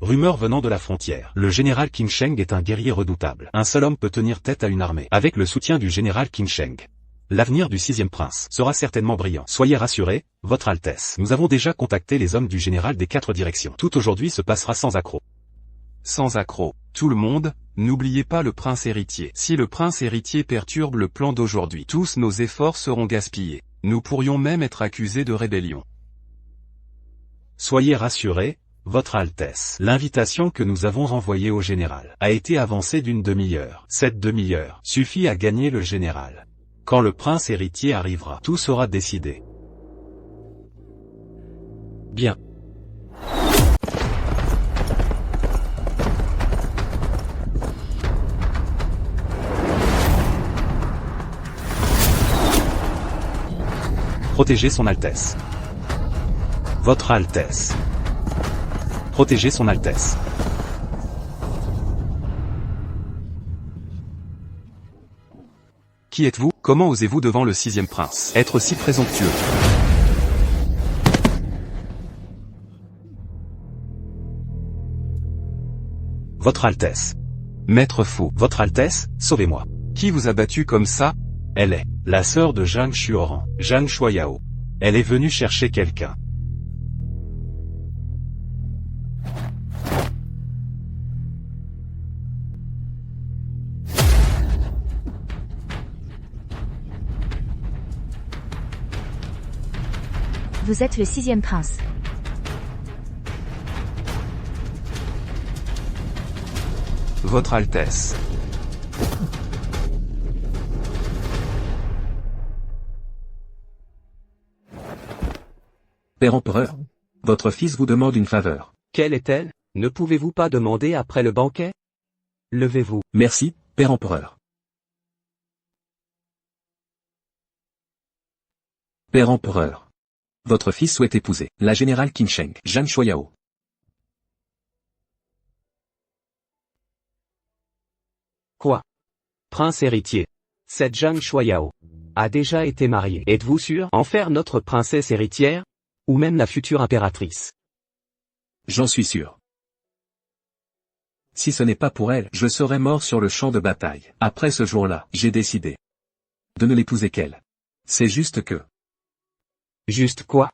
Rumeur venant de la frontière. Le général Qin Sheng est un guerrier redoutable. Un seul homme peut tenir tête à une armée. Avec le soutien du général Qin Sheng, l'avenir du 6e prince sera certainement brillant. Soyez rassurés, votre Altesse. Nous avons déjà contacté les hommes du général des 4 directions. Tout aujourd'hui se passera sans accroc. Sans accroc. Tout le monde, n'oubliez pas le prince héritier. Si le prince héritier perturbe le plan d'aujourd'hui, tous nos efforts seront gaspillés. Nous pourrions même être accusés de rébellion. Soyez rassurés, votre Altesse. L'invitation que nous avons envoyée au général a été avancée d'une demi-heure. Cette demi-heure suffit à gagner le général. Quand le prince héritier arrivera, tout sera décidé. Bien. Protégez son Altesse. Votre Altesse. Protégez son Altesse. Qui êtes-vous? Comment osez-vous devant le 6e prince être si présomptueux? Votre Altesse. Maître fou. Votre Altesse, sauvez-moi. Qui vous a battu comme ça? Elle est la sœur de Zhang Shuoran, Zhang Shuoyao. Elle est venue chercher quelqu'un. Vous êtes le 6e prince. Votre Altesse. Père empereur, votre fils vous demande une faveur. Quelle est-elle? Ne pouvez-vous pas demander après le banquet? Levez-vous. Merci, Père empereur. Père empereur. Votre fils souhaite épouser la générale Qin Sheng, Zhang Shuoyao. Quoi? Prince héritier. Cette Zhang Shuoyao a déjà été mariée. Êtes-vous sûr en faire notre princesse héritière? Ou même la future impératrice? J'en suis sûr. Si ce n'est pas pour elle, je serais mort sur le champ de bataille. Après ce jour-là, j'ai décidé de ne l'épouser qu'elle. C'est juste que... Juste quoi?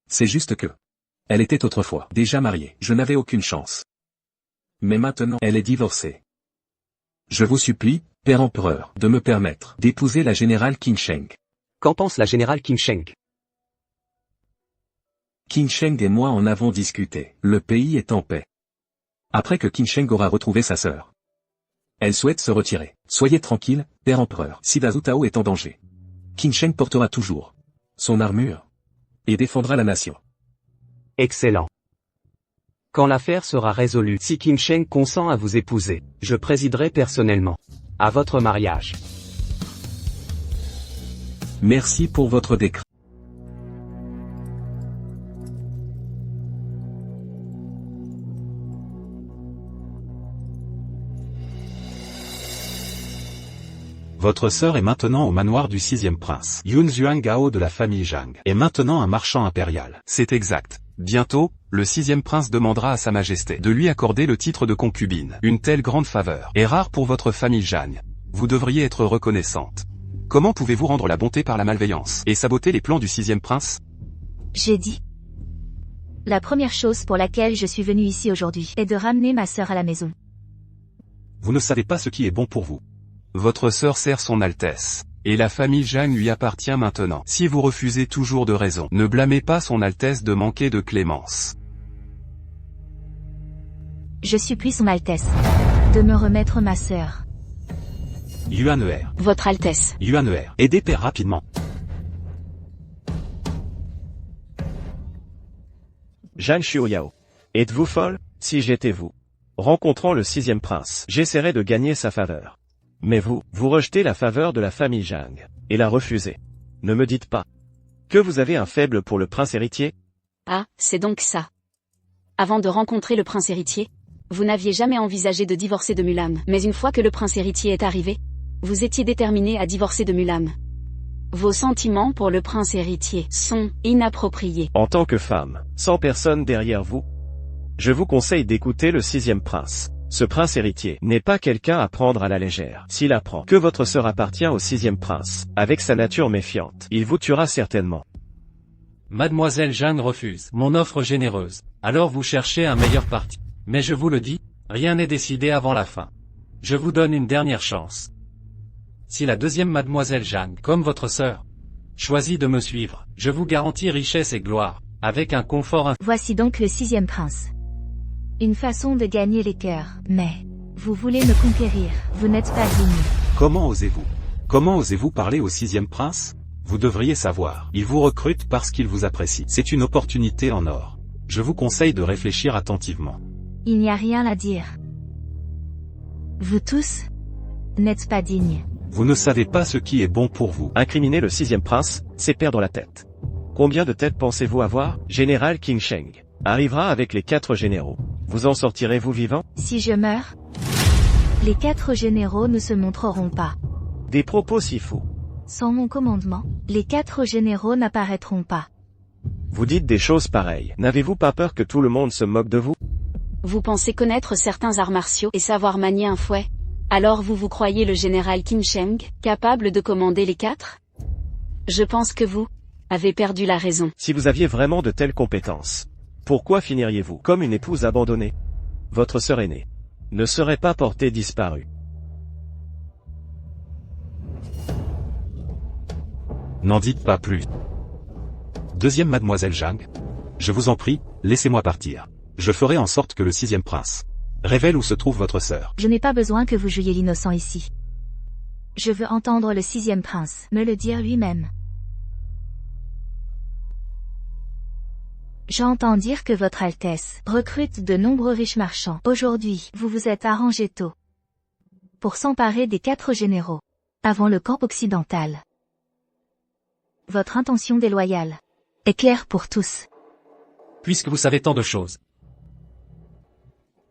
C'est juste que... Elle était autrefois déjà mariée. Je n'avais aucune chance. Mais maintenant, elle est divorcée. Je vous supplie, Père empereur, de me permettre d'épouser la générale Qin Sheng. Qu'en pense la générale Qin Sheng? Qin Sheng et moi en avons discuté. Le pays est en paix. Après que Qin Sheng aura retrouvé sa sœur. Elle souhaite se retirer. Soyez tranquille, Père empereur. Si Zhao Tao est en danger, Qin Sheng portera toujours son armure et défendra la nation. Excellent. Quand l'affaire sera résolue, si Qin Sheng consent à vous épouser, je présiderai personnellement à votre mariage. Merci pour votre décret. Votre sœur est maintenant au manoir du 6e prince. Yun Xuangao de la famille Zhang est maintenant un marchand impérial. C'est exact. Bientôt, le 6e prince demandera à sa majesté de lui accorder le titre de concubine. Une telle grande faveur est rare pour votre famille Zhang. Vous devriez être reconnaissante. Comment pouvez-vous rendre la bonté par la malveillance et saboter les plans du 6e prince? J'ai dit. La première chose pour laquelle je suis venue ici aujourd'hui est de ramener ma sœur à la maison. Vous ne savez pas ce qui est bon pour vous. Votre sœur sert son Altesse, et la famille Zhang lui appartient maintenant. Si vous refusez toujours de raison, ne blâmez pas son Altesse de manquer de clémence. Je supplie son Altesse de me remettre ma sœur. Yuaner. Votre Altesse. Yuaner. Aidez père rapidement. Zhang Shuoyao. Êtes-vous folle? Si j'étais vous. Rencontrant le 6e prince, j'essaierais de gagner sa faveur. Mais vous rejetez la faveur de la famille Zhang, et la refusez. Ne me dites pas que vous avez un faible pour le prince héritier? Ah, c'est donc ça. Avant de rencontrer le prince héritier, vous n'aviez jamais envisagé de divorcer de Mulam. Mais une fois que le prince héritier est arrivé, vous étiez déterminé à divorcer de Mulam. Vos sentiments pour le prince héritier sont inappropriés. En tant que femme, sans personne derrière vous, je vous conseille d'écouter le 6e prince. Ce prince héritier n'est pas quelqu'un à prendre à la légère. S'il apprend que votre sœur appartient au 6e prince, avec sa nature méfiante, il vous tuera certainement. Mademoiselle Zhang refuse mon offre généreuse. Alors vous cherchez un meilleur parti. Mais je vous le dis, rien n'est décidé avant la fin. Je vous donne une dernière chance. Si la deuxième mademoiselle Zhang, comme votre sœur, choisit de me suivre, je vous garantis richesse et gloire, avec un confort. Voici donc le 6e prince. Une façon de gagner les cœurs. Mais, vous voulez me conquérir, vous n'êtes pas digne. Comment osez-vous? Comment osez-vous parler au 6e prince? Vous devriez savoir, il vous recrute parce qu'il vous apprécie. C'est une opportunité en or. Je vous conseille de réfléchir attentivement. Il n'y a rien à dire. Vous tous n'êtes pas dignes. Vous ne savez pas ce qui est bon pour vous. Incriminer le 6e prince, c'est perdre la tête. Combien de têtes pensez-vous avoir? Général Qin Sheng arrivera avec les 4 généraux. Vous en sortirez-vous vivant? Si je meurs, les 4 généraux ne se montreront pas. Des propos si fous. Sans mon commandement, les 4 généraux n'apparaîtront pas. Vous dites des choses pareilles. N'avez-vous pas peur que tout le monde se moque de vous? Vous pensez connaître certains arts martiaux et savoir manier un fouet? Alors vous croyez le général Qin Sheng, capable de commander les 4? Je pense que vous avez perdu la raison. Si vous aviez vraiment de telles compétences, pourquoi finiriez-vous comme une épouse abandonnée? Votre sœur aînée ne serait pas portée disparue. N'en dites pas plus. Deuxième mademoiselle Zhang. Je vous en prie, laissez-moi partir. Je ferai en sorte que le 6e prince révèle où se trouve votre sœur. Je n'ai pas besoin que vous jouiez l'innocent ici. Je veux entendre le 6e prince me le dire lui-même. J'entends dire que votre Altesse recrute de nombreux riches marchands. Aujourd'hui, vous vous êtes arrangé tôt pour s'emparer des 4 généraux avant le camp occidental. Votre intention déloyale est claire pour tous. Puisque vous savez tant de choses,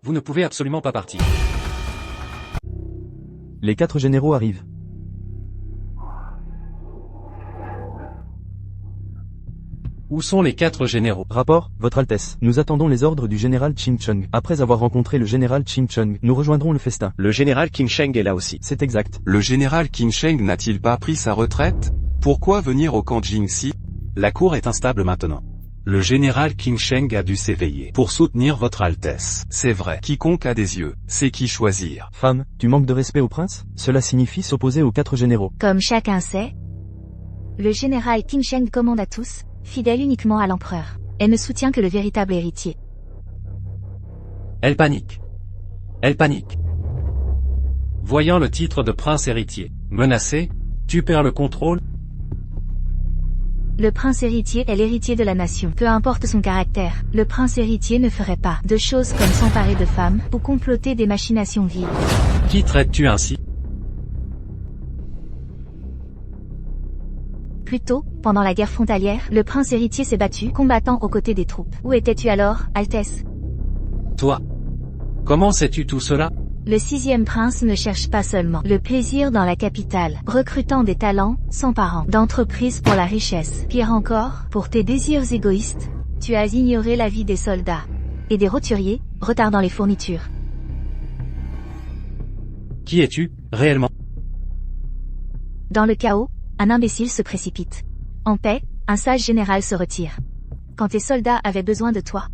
vous ne pouvez absolument pas partir. Les 4 généraux arrivent. Où sont les 4 généraux? Rapport, Votre Altesse. Nous attendons les ordres du général Qin Sheng. Après avoir rencontré le général Qin Sheng, nous rejoindrons le festin. Le général Qin Sheng est là aussi. C'est exact. Le général Qin Sheng n'a-t-il pas pris sa retraite? Pourquoi venir au camp Jingxi? La cour est instable maintenant. Le général Qin Sheng a dû s'éveiller pour soutenir votre Altesse. C'est vrai. Quiconque a des yeux, sait qui choisir. Femme, tu manques de respect au prince? Cela signifie s'opposer aux 4 généraux. Comme chacun sait, le général Qin Sheng commande à tous, fidèle uniquement à l'empereur, et ne soutient que le véritable héritier. Elle panique. Elle panique. Voyant le titre de prince héritier menacé, tu perds le contrôle? Le prince héritier est l'héritier de la nation. Peu importe son caractère, le prince héritier ne ferait pas de choses comme s'emparer de femmes ou comploter des machinations viles. Qui traites-tu ainsi? Plus tôt, pendant la guerre frontalière, le prince héritier s'est battu, combattant aux côtés des troupes. Où étais-tu alors, Altesse? Toi. Comment sais-tu tout cela? Le 6e prince ne cherche pas seulement le plaisir dans la capitale, recrutant des talents, s'emparant d'entreprises pour la richesse. Pire encore, pour tes désirs égoïstes, tu as ignoré la vie des soldats et des roturiers, retardant les fournitures. Qui es-tu, réellement? Dans le chaos, un imbécile se précipite. En paix, un sage général se retire. Quand tes soldats avaient besoin de toi,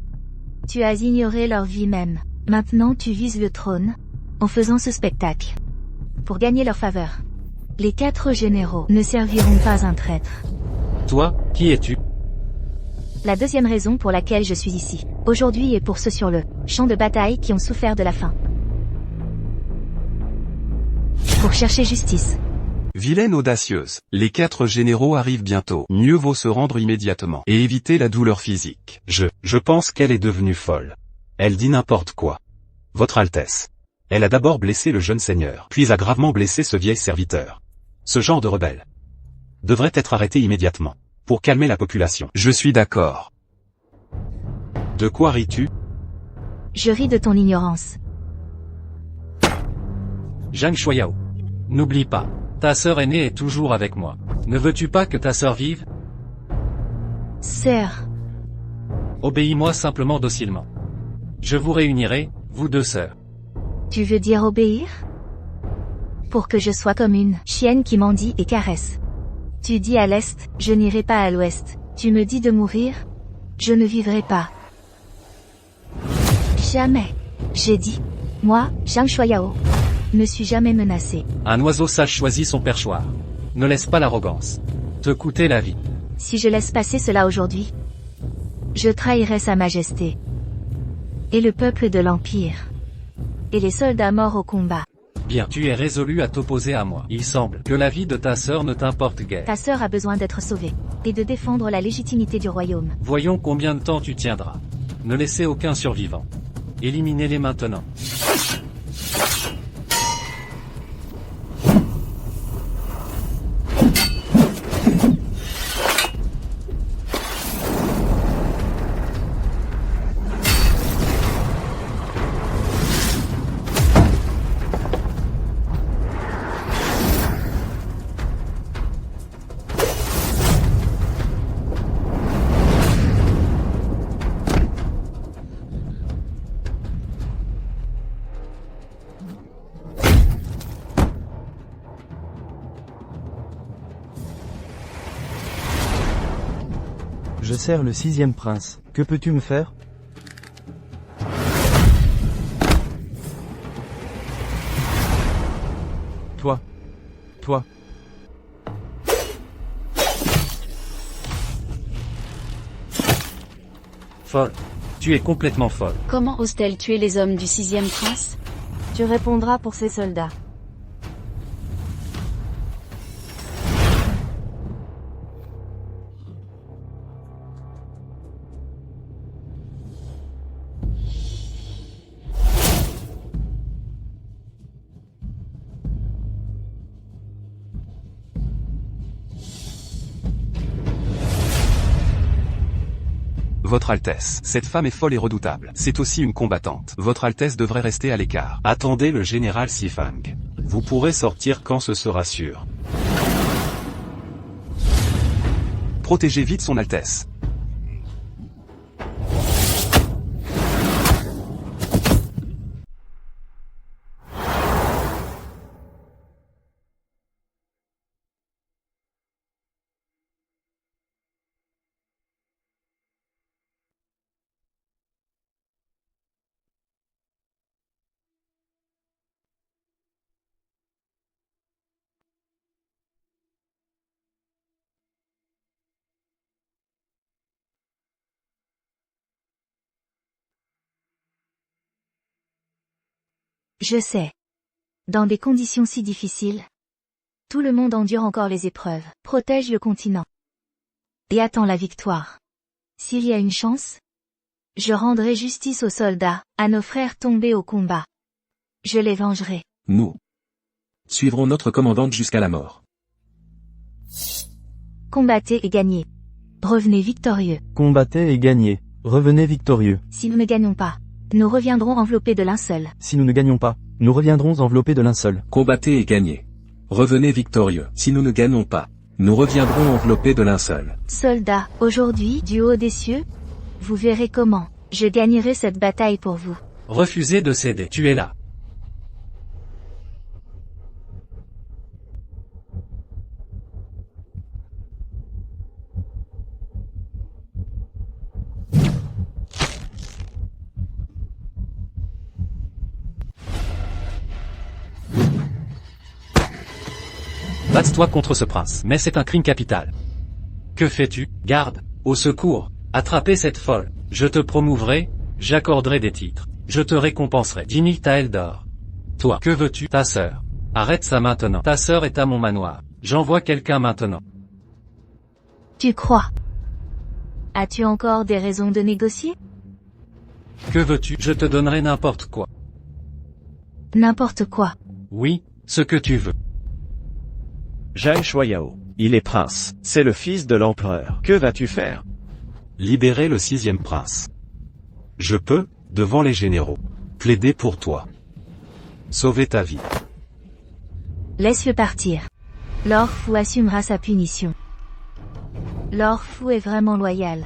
tu as ignoré leur vie même. Maintenant tu vises le trône, en faisant ce spectacle. Pour gagner leur faveur. Les 4 généraux ne serviront pas un traître. Toi, qui es-tu? La deuxième raison pour laquelle je suis ici, aujourd'hui, est pour ceux sur le champ de bataille qui ont souffert de la faim. Pour chercher justice. Vilaine audacieuse, les 4 généraux arrivent bientôt. Mieux vaut se rendre immédiatement et éviter la douleur physique. Je pense qu'elle est devenue folle. Elle dit n'importe quoi. Votre Altesse. Elle a d'abord blessé le jeune seigneur, puis a gravement blessé ce vieil serviteur. Ce genre de rebelle devrait être arrêté immédiatement, pour calmer la population. Je suis d'accord. De quoi ris-tu? Je ris de ton ignorance. Zhang Shuayao. N'oublie pas, ta sœur aînée est toujours avec moi. Ne veux-tu pas que ta sœur vive? Sœur. Obéis-moi simplement docilement. Je vous réunirai, vous 2 sœurs. Tu veux dire obéir? Pour que je sois comme une chienne qui mendie et caresse. Tu dis à l'est, je n'irai pas à l'ouest. Tu me dis de mourir? Je ne vivrai pas. Jamais. J'ai dit. Moi, Zhang Shuayao, ne suis jamais menacé. Un oiseau sage choisit son perchoir. Ne laisse pas l'arrogance te coûter la vie. Si je laisse passer cela aujourd'hui, je trahirai sa majesté. Et le peuple de l'Empire. Et les soldats morts au combat. Bien, tu es résolu à t'opposer à moi. Il semble que la vie de ta sœur ne t'importe guère. Ta sœur a besoin d'être sauvée. Et de défendre la légitimité du royaume. Voyons combien de temps tu tiendras. Ne laissez aucun survivant. Éliminez-les maintenant. Je sers le 6e prince. Que peux-tu me faire? Toi. Folle. Tu es complètement folle. Comment ose-t-elle tuer les hommes du 6e prince? Tu répondras pour ces soldats. Votre Altesse, cette femme est folle et redoutable. C'est aussi une combattante. Votre Altesse devrait rester à l'écart. Attendez le général Sifang. Vous pourrez sortir quand ce sera sûr. Protégez vite son Altesse. Je sais. Dans des conditions si difficiles, tout le monde endure encore les épreuves, protège le continent et attend la victoire. S'il y a une chance, je rendrai justice aux soldats, à nos frères tombés au combat. Je les vengerai. Nous suivrons notre commandante jusqu'à la mort. Combattez et gagnez. Revenez victorieux. Combattez et gagnez. Revenez victorieux. Si nous ne gagnons pas, nous reviendrons enveloppés de linceul. Si nous ne gagnons pas, Nous reviendrons enveloppés de linceul. Combattez et gagnez. Revenez victorieux. Si nous ne gagnons pas, nous reviendrons enveloppés de linceul. Soldats, aujourd'hui, du haut des cieux, vous verrez comment je gagnerai cette bataille pour vous. Refusez de céder. Tu es là. Bats-toi contre ce prince. Mais c'est un crime capital. Que fais-tu? Garde, au secours, attrapez cette folle. Je te promouvrai, j'accorderai des titres. Je te récompenserai. Ginny Taeldor. Toi, que veux-tu? Ta sœur. Arrête ça maintenant. Ta sœur est à mon manoir. J'envoie quelqu'un maintenant. Tu crois? As-tu encore des raisons de négocier? Que veux-tu? Je te donnerai n'importe quoi. N'importe quoi. Oui, ce que tu veux. Zhang Shuayao. Il est prince. C'est le fils de l'empereur. Que vas-tu faire? Libérer le 6e prince. Je peux, devant les généraux, plaider pour toi. Sauver ta vie. Laisse-le partir. Lord Fu assumera sa punition. Lord Fu est vraiment loyal.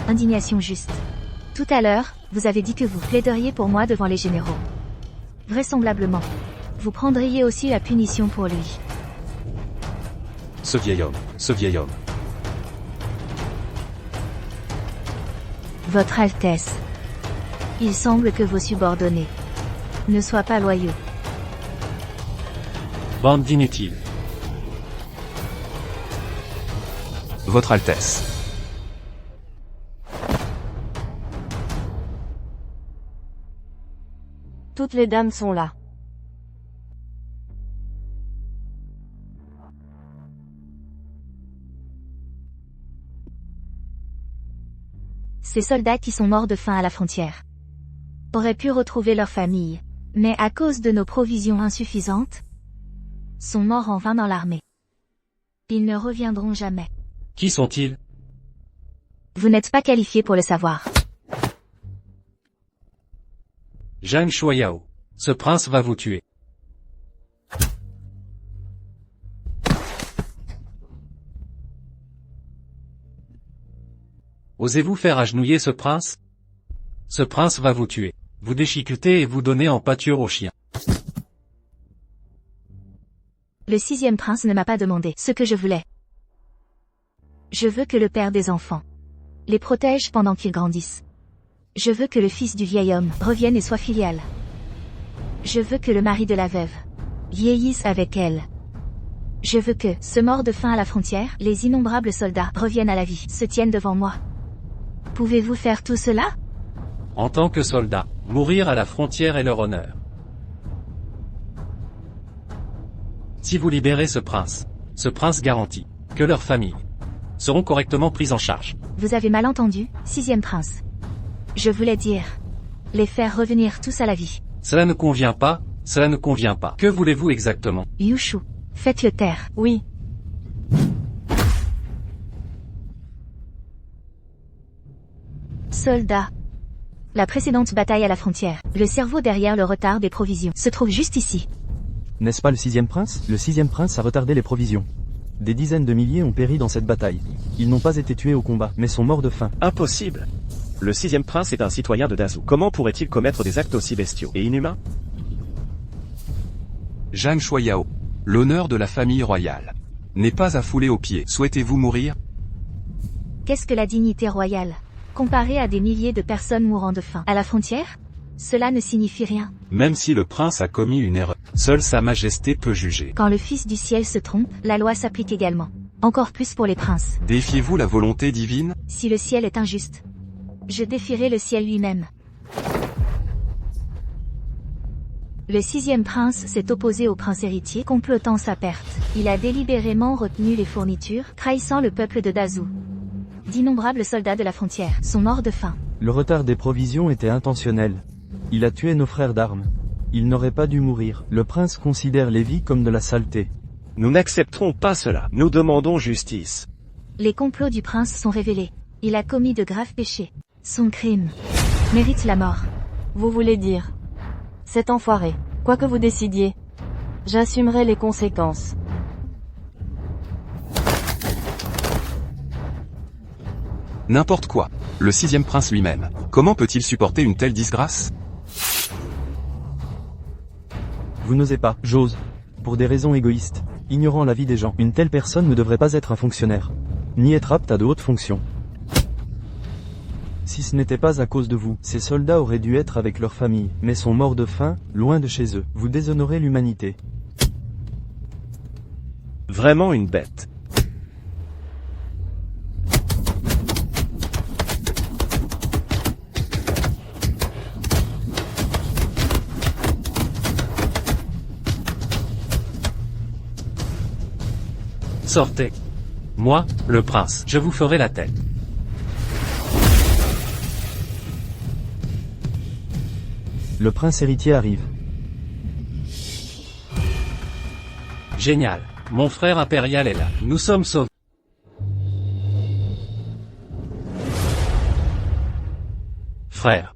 Indignation juste. Tout à l'heure, vous avez dit que vous plaideriez pour moi devant les généraux. Vraisemblablement, vous prendriez aussi la punition pour lui. Ce vieil homme, ce vieil homme. Votre Altesse. Il semble que vos subordonnés ne soient pas loyaux. Bande d'inutiles. Votre Altesse. Toutes les dames sont là. Ces soldats qui sont morts de faim à la frontière auraient pu retrouver leur famille, mais à cause de nos provisions insuffisantes, sont morts en vain dans l'armée. Ils ne reviendront jamais. Qui sont-ils? Vous n'êtes pas qualifié pour le savoir. Zhang Shuayao. Ce prince va vous tuer. Osez-vous faire agenouiller ce prince? Ce prince va vous tuer, vous déchiqueter et vous donner en pâture aux chiens. Le 6e prince ne m'a pas demandé ce que je voulais. Je veux que le père des enfants les protège pendant qu'ils grandissent. Je veux que le fils du vieil homme revienne et soit filial. Je veux que le mari de la veuve vieillisse avec elle. Je veux que, ce mort de faim à la frontière, les innombrables soldats reviennent à la vie, se tiennent devant moi. Pouvez-vous faire tout cela? En tant que soldat, mourir à la frontière est leur honneur. Si vous libérez ce prince garantit que leurs familles seront correctement prises en charge. Vous avez mal entendu, 6e prince. Je voulais dire, les faire revenir tous à la vie. Cela ne convient pas, cela ne convient pas. Que voulez-vous exactement? Yushu, faites-le taire. Oui. Soldats. La précédente bataille à la frontière, le cerveau derrière le retard des provisions, se trouve juste ici. N'est-ce pas le 6e prince? Le 6e prince a retardé les provisions. Des dizaines de milliers ont péri dans cette bataille. Ils n'ont pas été tués au combat, mais sont morts de faim. Impossible. Le 6e prince est un citoyen de Dazhou. Comment pourrait-il commettre des actes aussi bestiaux et inhumains? Zhang Shuayao. L'honneur de la famille royale n'est pas à fouler aux pieds. Souhaitez-vous mourir? Qu'est-ce que la dignité royale, comparée à des milliers de personnes mourant de faim à la frontière? Cela ne signifie rien. Même si le prince a commis une erreur, seule sa majesté peut juger. Quand le Fils du ciel se trompe, la loi s'applique également. Encore plus pour les princes. Défiez-vous la volonté divine? Si le ciel est injuste, je défierai le ciel lui-même. Le 6e prince s'est opposé au prince héritier, complotant sa perte. Il a délibérément retenu les fournitures, trahissant le peuple de Dazhou. D'innombrables soldats de la frontière sont morts de faim. Le retard des provisions était intentionnel. Il a tué nos frères d'armes. Il n'aurait pas dû mourir. Le prince considère les vies comme de la saleté. Nous n'accepterons pas cela. Nous demandons justice. Les complots du prince sont révélés. Il a commis de graves péchés. Son crime mérite la mort. Vous voulez dire, cet enfoiré Quoi que vous décidiez, j'assumerai les conséquences. N'importe quoi. Le 6e prince lui-même. Comment peut-il supporter une telle disgrâce? Vous n'osez pas, j'ose. Pour des raisons égoïstes, ignorant la vie des gens, une telle personne ne devrait pas être un fonctionnaire, ni être apte à de hautes fonctions. Si ce n'était pas à cause de vous, ces soldats auraient dû être avec leur famille, mais sont morts de faim, loin de chez eux. Vous déshonorez l'humanité. Vraiment une bête. Sortez. Moi, le prince, je vous ferai la tête. Le prince héritier arrive. Génial. Mon frère impérial est là. Nous sommes sauvés. Frère.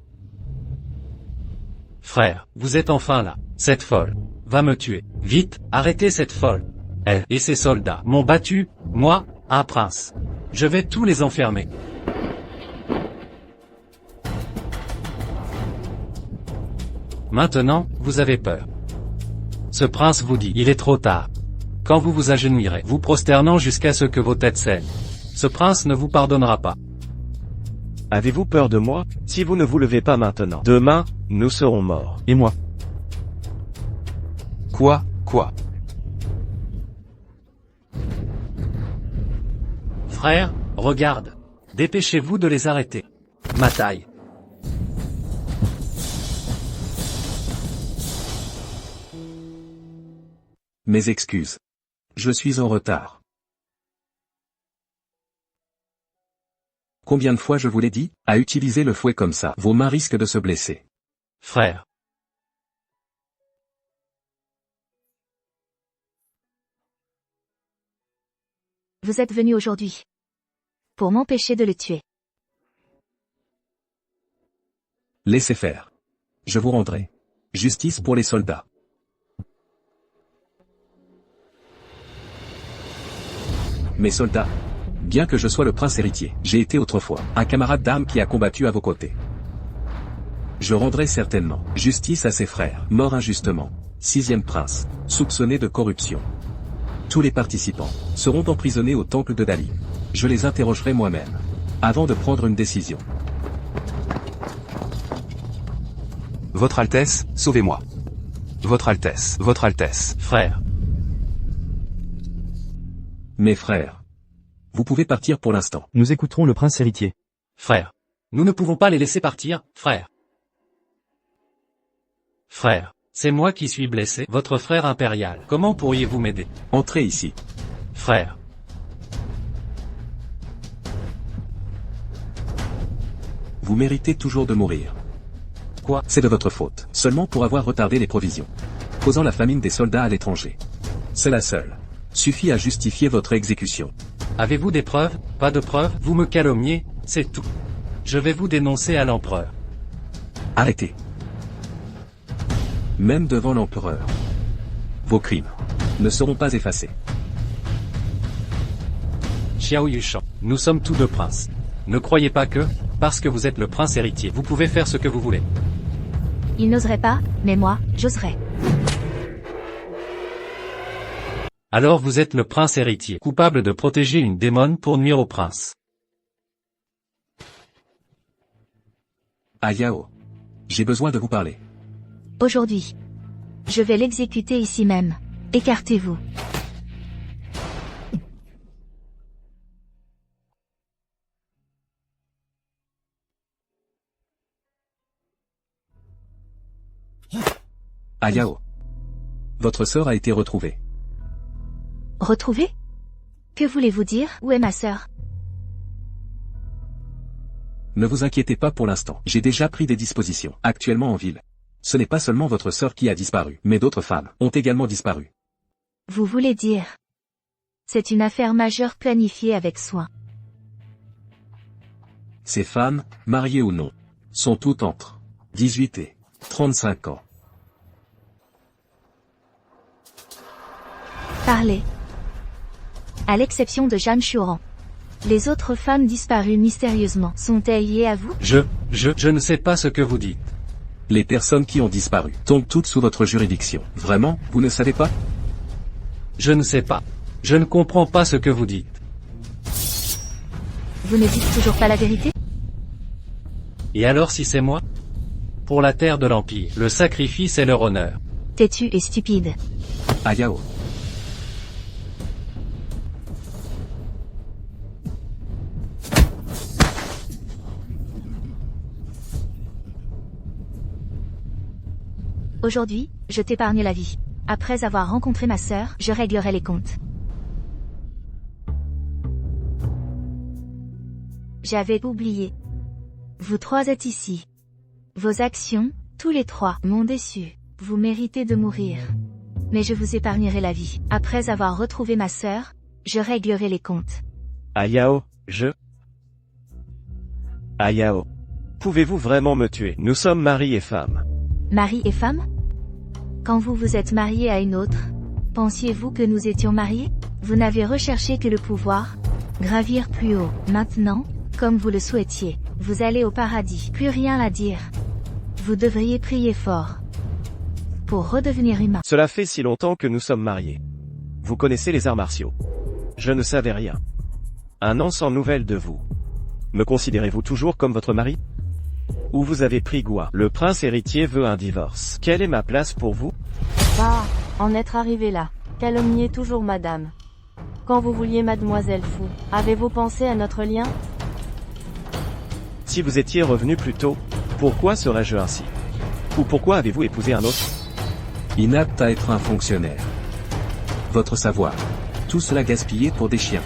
Frère, vous êtes enfin là. Cette folle va me tuer. Vite, arrêtez cette folle. Elle et ses soldats m'ont battu, moi, un prince. Je vais tous les enfermer. Maintenant, vous avez peur. Ce prince vous dit, il est trop tard. Quand vous vous agenouillerez, vous prosternant jusqu'à ce que vos têtes saignent. Ce prince ne vous pardonnera pas. Avez-vous peur de moi? Si vous ne vous levez pas maintenant, demain, nous serons morts. Et moi? Quoi? Frère, regarde. Dépêchez-vous de les arrêter. Ma taille. Mes excuses. Je suis en retard. Combien de fois je vous l'ai dit, à utiliser le fouet comme ça, vos mains risquent de se blesser. Frère. Vous êtes venu aujourd'hui pour m'empêcher de le tuer. Laissez faire. Je vous rendrai justice pour les soldats. Mes soldats, bien que je sois le prince héritier, j'ai été autrefois un camarade d'armes qui a combattu à vos côtés. Je rendrai certainement justice à ses frères, morts injustement. 6e prince, soupçonné de corruption. Tous les participants seront emprisonnés au temple de Dali. Je les interrogerai moi-même, avant de prendre une décision. Votre Altesse, sauvez-moi. Votre Altesse, Frère. Mes frères, vous pouvez partir pour l'instant. Nous écouterons le prince héritier. Frère. Nous ne pouvons pas les laisser partir, frère. Frère. C'est moi qui suis blessé, votre frère impérial. Comment pourriez-vous m'aider? Entrez ici. Frère. Vous méritez toujours de mourir. Quoi? C'est de votre faute, seulement pour avoir retardé les provisions, causant la famine des soldats à l'étranger. C'est la seule. Suffit à justifier votre exécution. Avez-vous des preuves? Pas de preuves? Vous me calomniez, c'est tout. Je vais vous dénoncer à l'empereur. Arrêtez. Même devant l'empereur. Vos crimes ne seront pas effacés. Xiao Yushan, nous sommes tous deux princes. Ne croyez pas que, parce que vous êtes le prince héritier, vous pouvez faire ce que vous voulez. Il n'oserait pas, mais moi, j'oserais. Alors vous êtes le prince héritier, coupable de protéger une démone pour nuire au prince. Ayao. J'ai besoin de vous parler. Aujourd'hui. Je vais l'exécuter ici même. Écartez-vous. Ayao. Votre sœur a été retrouvée. Retrouvée? Que voulez-vous dire? Où est ma sœur? Ne vous inquiétez pas pour l'instant. J'ai déjà pris des dispositions. Actuellement en ville. Ce n'est pas seulement votre sœur qui a disparu, mais d'autres femmes ont également disparu. Vous voulez dire? C'est une affaire majeure planifiée avec soin. Ces femmes, mariées ou non, sont toutes entre 18 et 35 ans. Parlez. À l'exception de Jeanne Chouran. Les autres femmes disparues mystérieusement sont-elles liées à vous? Je ne sais pas ce que vous dites. Les personnes qui ont disparu tombent toutes sous votre juridiction. Vraiment, vous ne savez pas? Je ne sais pas. Je ne comprends pas ce que vous dites. Vous ne dites toujours pas la vérité? Et alors si c'est moi? Pour la terre de l'Empire, le sacrifice et leur honneur. Têtu et stupide. Ayao. Aujourd'hui, je t'épargne la vie. Après avoir rencontré ma sœur, je réglerai les comptes. J'avais oublié. Vous trois êtes ici. Vos actions, tous les trois, m'ont déçu. Vous méritez de mourir. Mais je vous épargnerai la vie. Après avoir retrouvé ma sœur, je réglerai les comptes. Ayao, Ayao. Pouvez-vous vraiment me tuer? Nous sommes mari et femme. Mari et femme? Quand vous vous êtes marié à une autre, pensiez-vous que nous étions mariés? Vous n'avez recherché que le pouvoir, gravir plus haut. Maintenant, comme vous le souhaitiez, vous allez au paradis. Plus rien à dire. Vous devriez prier fort pour redevenir humain. Cela fait si longtemps que nous sommes mariés. Vous connaissez les arts martiaux. Je ne savais rien. Un an sans nouvelles de vous. Me considérez-vous toujours comme votre mari? Ou vous avez pris goût? Le prince héritier veut un divorce. Quelle est ma place pour vous? Ah, en être arrivé là. Calomniez toujours madame. Quand vous vouliez mademoiselle Fou, avez-vous pensé à notre lien? Si vous étiez revenu plus tôt, pourquoi serais-je ainsi? Ou pourquoi avez-vous épousé un autre? Inapte à être un fonctionnaire. Votre savoir. Tout cela gaspillé pour des chiens.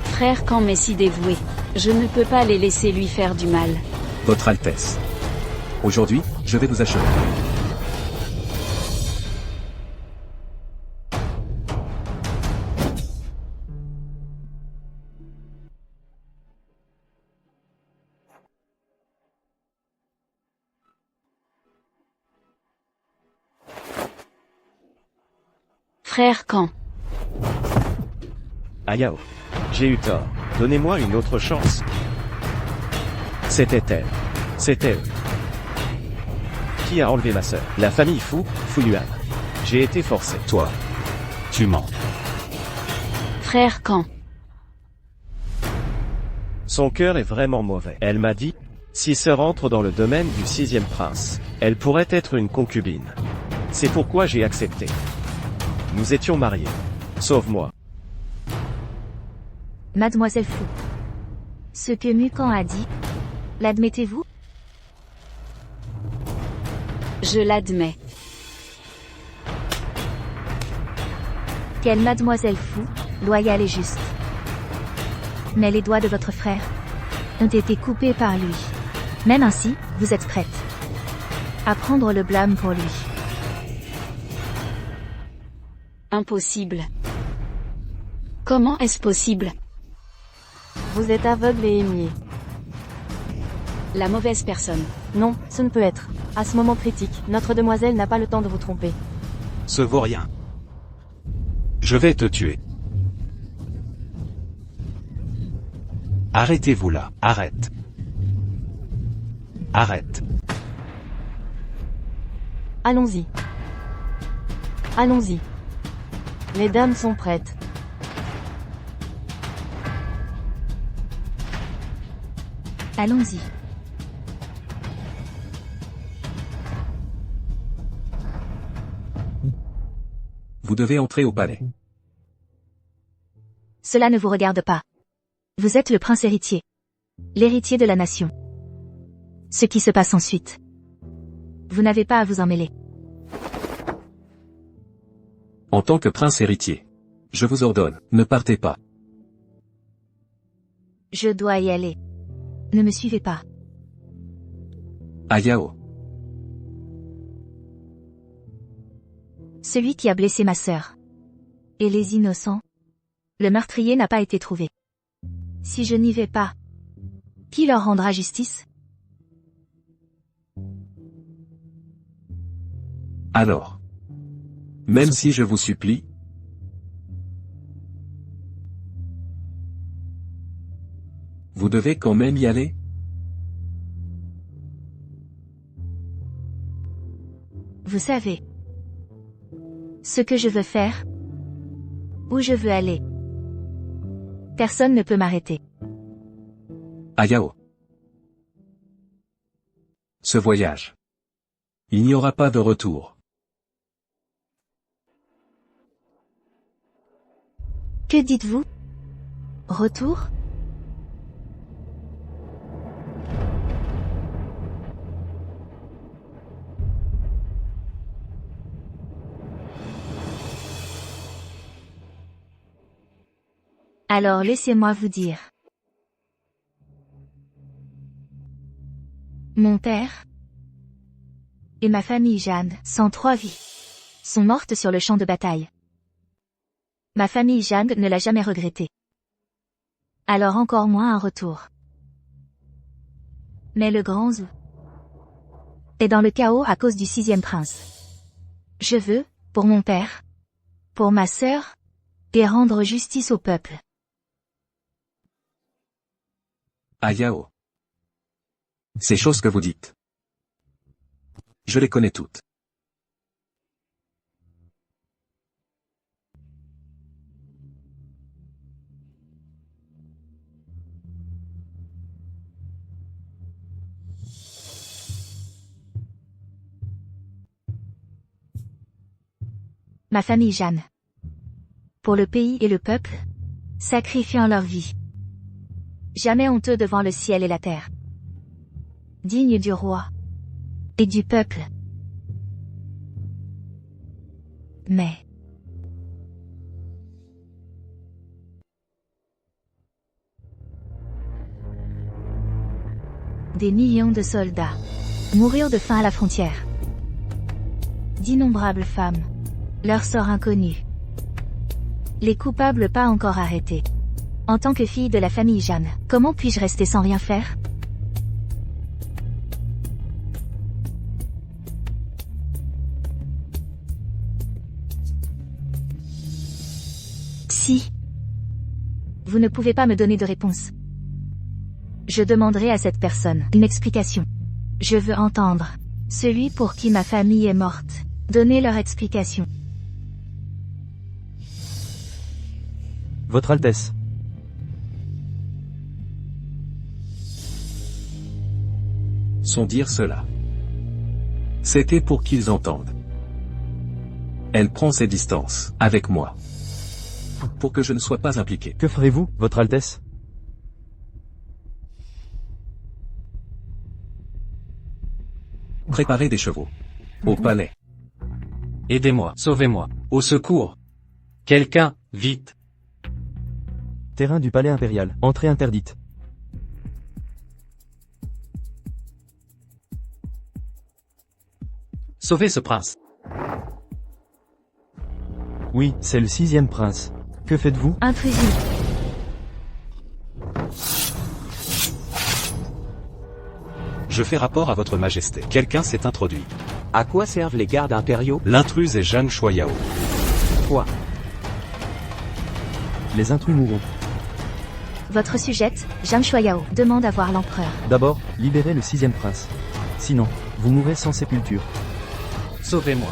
Frère Khan m'est si dévoué. Je ne peux pas les laisser lui faire du mal. Votre Altesse. Aujourd'hui, je vais vous achever. Frère Khan. Ayao. J'ai eu tort. Donnez-moi une autre chance. C'était elle. C'était eux. Qui a enlevé ma sœur? La famille Fu Yuan. J'ai été forcé. Toi. Tu mens. Frère Khan. Son cœur est vraiment mauvais. Elle m'a dit, si sœur entre dans le domaine du 6e prince, elle pourrait être une concubine. C'est pourquoi j'ai accepté. Nous étions mariés. Sauve-moi. Mademoiselle Fou. Ce que Mukan a dit, l'admettez-vous? Je l'admets. Quelle Mademoiselle Fou, loyale et juste. Mais les doigts de votre frère ont été coupés par lui. Même ainsi, vous êtes prête à prendre le blâme pour lui. Impossible. Comment est-ce possible? Vous êtes aveugle et aimier. La mauvaise personne. Non, ce ne peut être. À ce moment critique, notre demoiselle n'a pas le temps de vous tromper. Ce vaut rien. Je vais te tuer. Arrêtez-vous là, arrête. Arrête. Allons-y. Allons-y. Les dames sont prêtes. Allons-y. Vous devez entrer au palais. Cela ne vous regarde pas. Vous êtes le prince héritier. L'héritier de la nation. Ce qui se passe ensuite. Vous n'avez pas à vous en mêler. En tant que prince héritier, je vous ordonne, ne partez pas. Je dois y aller. Ne me suivez pas. Ayao. Celui qui a blessé ma sœur. Et les innocents. Le meurtrier n'a pas été trouvé. Si je n'y vais pas, qui leur rendra justice? Alors. Même si je vous supplie. Vous devez quand même y aller? Vous savez ce que je veux faire, où je veux aller. Personne ne peut m'arrêter. Ayao. Ce voyage. Il n'y aura pas de retour. Que dites-vous? Retour? Alors laissez-moi vous dire. Mon père et ma famille Jeanne, sans 3 vies, sont mortes sur le champ de bataille. Ma famille Jeanne ne l'a jamais regretté. Alors encore moins un retour. Mais le grand Zhou est dans le chaos à cause du 6e prince. Je veux, pour mon père, pour ma sœur, et rendre justice au peuple. Ayao. Ces choses que vous dites. Je les connais toutes. Ma famille Jeanne. Pour le pays et le peuple, sacrifiant leur vie. Jamais honteux devant le ciel et la terre. Digne du roi et du peuple. Mais des millions de soldats mourirent de faim à la frontière. D'innombrables femmes, leur sort inconnu. Les coupables pas encore arrêtés. En tant que fille de la famille Jeanne, comment puis-je rester sans rien faire? Si vous ne pouvez pas me donner de réponse, je demanderai à cette personne une explication. Je veux entendre celui pour qui ma famille est morte donner leur explication. Votre Altesse. Sans dire cela. C'était pour qu'ils entendent. Elle prend ses distances avec moi. Pour que je ne sois pas impliqué. Que ferez-vous, Votre Altesse? Préparez des chevaux. Au palais. Aidez-moi, sauvez-moi. Au secours. Quelqu'un, vite. Terrain du palais impérial. Entrée interdite. Sauvez ce prince. Oui, c'est le 6e prince. Que faites-vous? Intrusion. Je fais rapport à votre majesté. Quelqu'un s'est introduit. À quoi servent les gardes impériaux? L'intruse est Zhang Shuayao. Quoi? Les intrus mourront. Votre sujette, Zhang Shuayao, demande à voir l'empereur. D'abord, libérez le 6e prince. Sinon, vous mourrez sans sépulture. Sauvez-moi.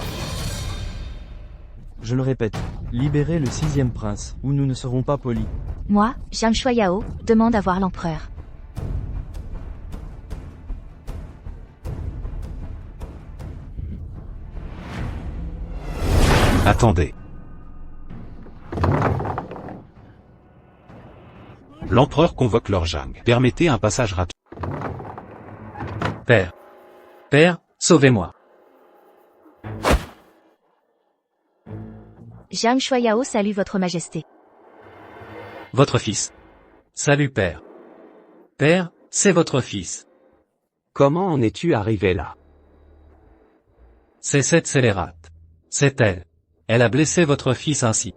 Je le répète, libérez le 6e prince, ou nous ne serons pas polis. Moi, Zhang Shuayao, demande à voir l'empereur. Attendez. L'empereur convoque leur Zhang. Permettez un passage rapide. Père. Père, sauvez-moi. Zhang Shuayao salue votre majesté. Votre fils. Salut père. Père, c'est votre fils. Comment en es-tu arrivé là? C'est cette scélérate. C'est elle. Elle a blessé votre fils ainsi.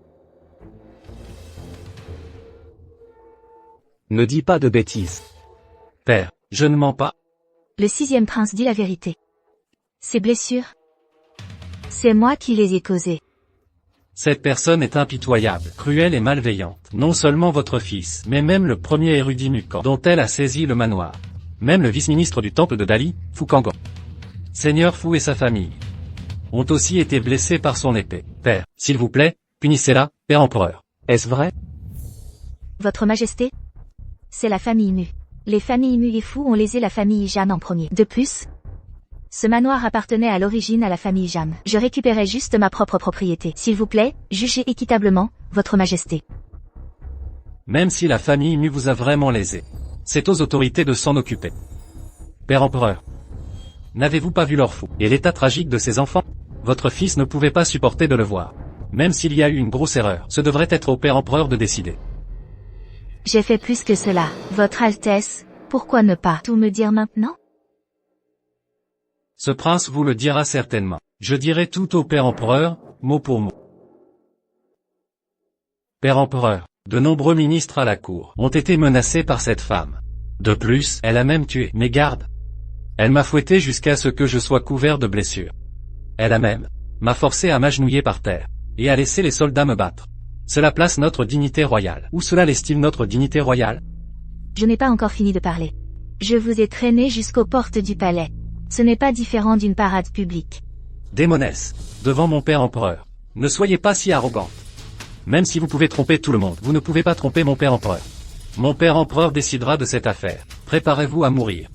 Ne dis pas de bêtises. Père, je ne mens pas. Le 6e prince dit la vérité. Ces blessures, c'est moi qui les ai causées. Cette personne est impitoyable, cruelle et malveillante. Non seulement votre fils, mais même le premier érudit Nukan, dont elle a saisi le manoir. Même le vice-ministre du temple de Dali, Fukango. Seigneur Fu et sa famille ont aussi été blessés par son épée. Père, s'il vous plaît, punissez-la, Père Empereur. Est-ce vrai? Votre Majesté? C'est la famille Mu. Les familles Mu et Fu ont lésé la famille Jeanne en premier. De plus, ce manoir appartenait à l'origine à la famille Jeanne. Je récupérais juste ma propre propriété. S'il vous plaît, jugez équitablement, Votre Majesté. Même si la famille Mu vous a vraiment lésé, c'est aux autorités de s'en occuper. Père Empereur, n'avez-vous pas vu leur fou et l'état tragique de ces enfants? Votre fils ne pouvait pas supporter de le voir. Même s'il y a eu une grosse erreur, ce devrait être au Père Empereur de décider. J'ai fait plus que cela. Votre Altesse, pourquoi ne pas tout me dire maintenant? Ce prince vous le dira certainement. Je dirai tout au Père Empereur, mot pour mot. Père Empereur, de nombreux ministres à la cour ont été menacés par cette femme. De plus, elle a même tué mes gardes. Elle m'a fouetté jusqu'à ce que je sois couvert de blessures. Elle a même m'a forcé à m'agenouiller par terre, et à laisser les soldats me battre. Cela place notre dignité royale. Ou cela lestime notre dignité royale? Je n'ai pas encore fini de parler. Je vous ai traîné jusqu'aux portes du palais. Ce n'est pas différent d'une parade publique. Démonesse, devant mon Père Empereur, ne soyez pas si arrogante. Même si vous pouvez tromper tout le monde, vous ne pouvez pas tromper mon Père Empereur. Mon Père Empereur décidera de cette affaire. Préparez-vous à mourir.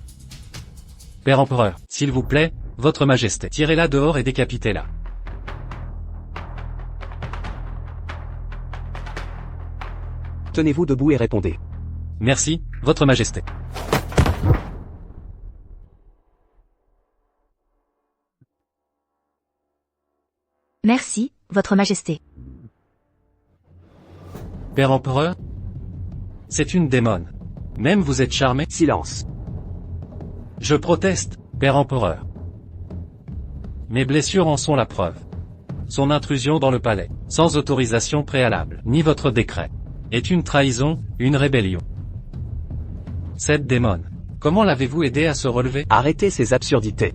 Père Empereur, s'il vous plaît, Votre Majesté, tirez-la dehors et décapitez-la. Tenez-vous debout et répondez. Merci, Votre Majesté. Merci, Votre Majesté. Père Empereur? C'est une démone. Même vous êtes charmé? Silence. Je proteste, Père Empereur. Mes blessures en sont la preuve. Son intrusion dans le palais, sans autorisation préalable, ni votre décret, est une trahison, une rébellion. Cette démone, comment l'avez-vous aidé à se relever? Arrêtez ces absurdités.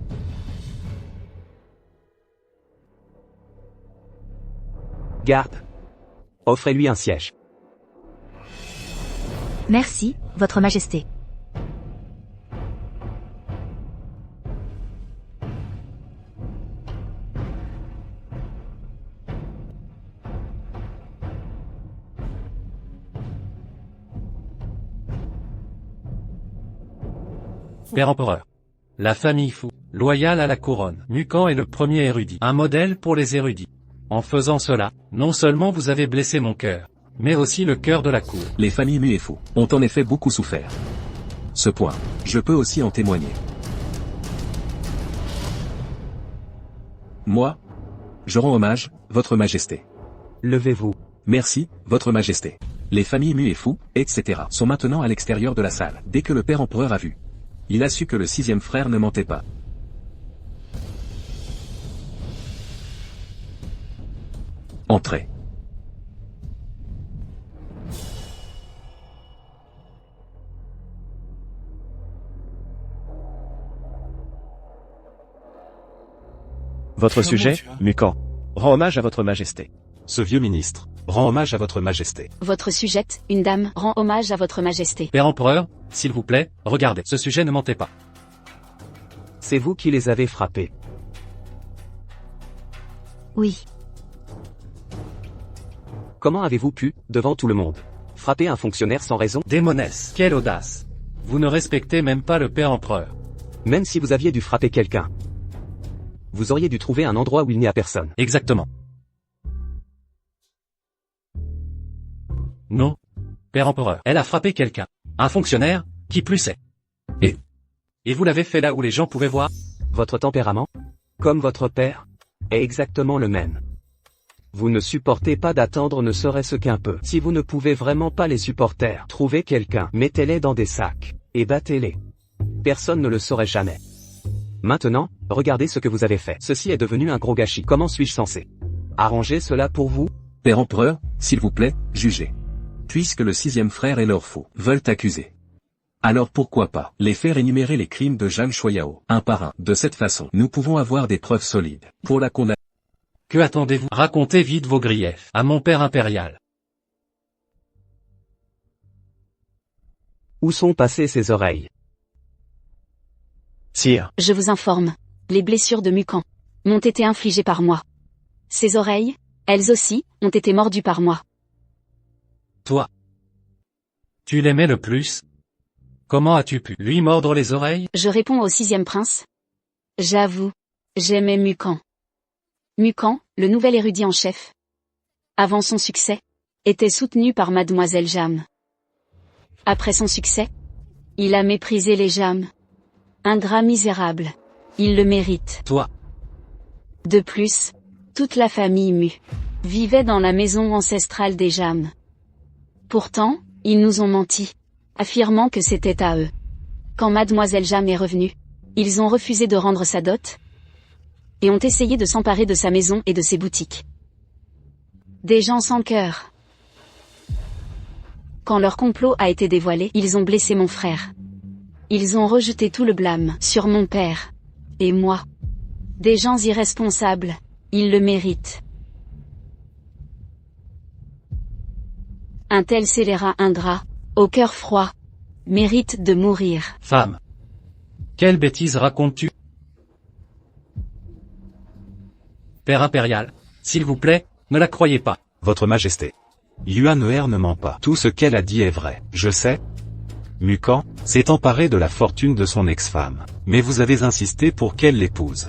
Garde. Offrez-lui un siège. Merci, Votre Majesté. Père Empereur. La famille Fu, loyale à la couronne, Nukan est le premier érudit, un modèle pour les érudits. En faisant cela, non seulement vous avez blessé mon cœur, mais aussi le cœur de la cour. Les familles Mu et Fu ont en effet beaucoup souffert. Ce point, je peux aussi en témoigner. Moi, je rends hommage, Votre Majesté. Levez-vous. Merci, Votre Majesté. Les familles Mu et Fu, etc. sont maintenant à l'extérieur de la salle. Dès que le Père Empereur a vu, il a su que le sixième frère ne mentait pas. Entrez. Votre sujet, Nukan. Rend hommage à Votre Majesté. Ce vieux ministre rend hommage à Votre Majesté. Votre sujette, une dame, rend hommage à Votre Majesté. Père Empereur, s'il vous plaît, regardez, ce sujet ne mentait pas. C'est vous qui les avez frappés. Oui. Comment avez-vous pu, devant tout le monde, frapper un fonctionnaire sans raison? Démonesse, quelle audace. Vous ne respectez même pas le Père Empereur. Même si vous aviez dû frapper quelqu'un, vous auriez dû trouver un endroit où il n'y a personne. Exactement. Non. Père Empereur, elle a frappé quelqu'un. Un fonctionnaire, qui plus est. Et vous l'avez fait là où les gens pouvaient voir? Votre tempérament, comme votre père, est exactement le même. Vous ne supportez pas d'attendre ne serait-ce qu'un peu. Si vous ne pouvez vraiment pas les supporter, trouvez quelqu'un, mettez-les dans des sacs, et battez-les. Personne ne le saurait jamais. Maintenant, regardez ce que vous avez fait. Ceci est devenu un gros gâchis. Comment suis-je censé arranger cela pour vous? Père Empereur, s'il vous plaît, jugez. Puisque le sixième frère et leur faux veulent accuser. Alors pourquoi pas les faire énumérer les crimes de Zhang Shuayao, un par un. De cette façon, nous pouvons avoir des preuves solides pour la condamner. Que attendez-vous? Racontez vite vos griefs à mon père impérial. Où sont passées ses oreilles? Sire, Je vous informe. Les blessures de Mucan m'ont été infligées par moi. Ses oreilles, elles aussi, ont été mordues par moi. Toi. Tu l'aimais le plus? Comment as-tu pu lui mordre les oreilles? Je réponds au 6e prince. J'avoue, j'aimais Mucan. Mucan, le nouvel érudit en chef, avant son succès, était soutenu par mademoiselle Jam. Après son succès, il a méprisé les Jam. Ingrat misérable. Il le mérite. Toi. De plus, toute la famille Mu vivait dans la maison ancestrale des Jam. Pourtant, ils nous ont menti, affirmant que c'était à eux. Quand mademoiselle Jam est revenue, ils ont refusé de rendre sa dot, et ont essayé de s'emparer de sa maison et de ses boutiques. Des gens sans cœur. Quand leur complot a été dévoilé, ils ont blessé mon frère. Ils ont rejeté tout le blâme sur mon père. Et moi. Des gens irresponsables. Ils le méritent. Un tel scélérat ingrat, au cœur froid, mérite de mourir. Femme. Quelle bêtise racontes-tu? Père impérial, s'il vous plaît, ne la croyez pas. Votre Majesté. Yuan ne ment pas. Tout ce qu'elle a dit est vrai. Je sais. Mucan s'est emparé de la fortune de son ex-femme. Mais vous avez insisté pour qu'elle l'épouse.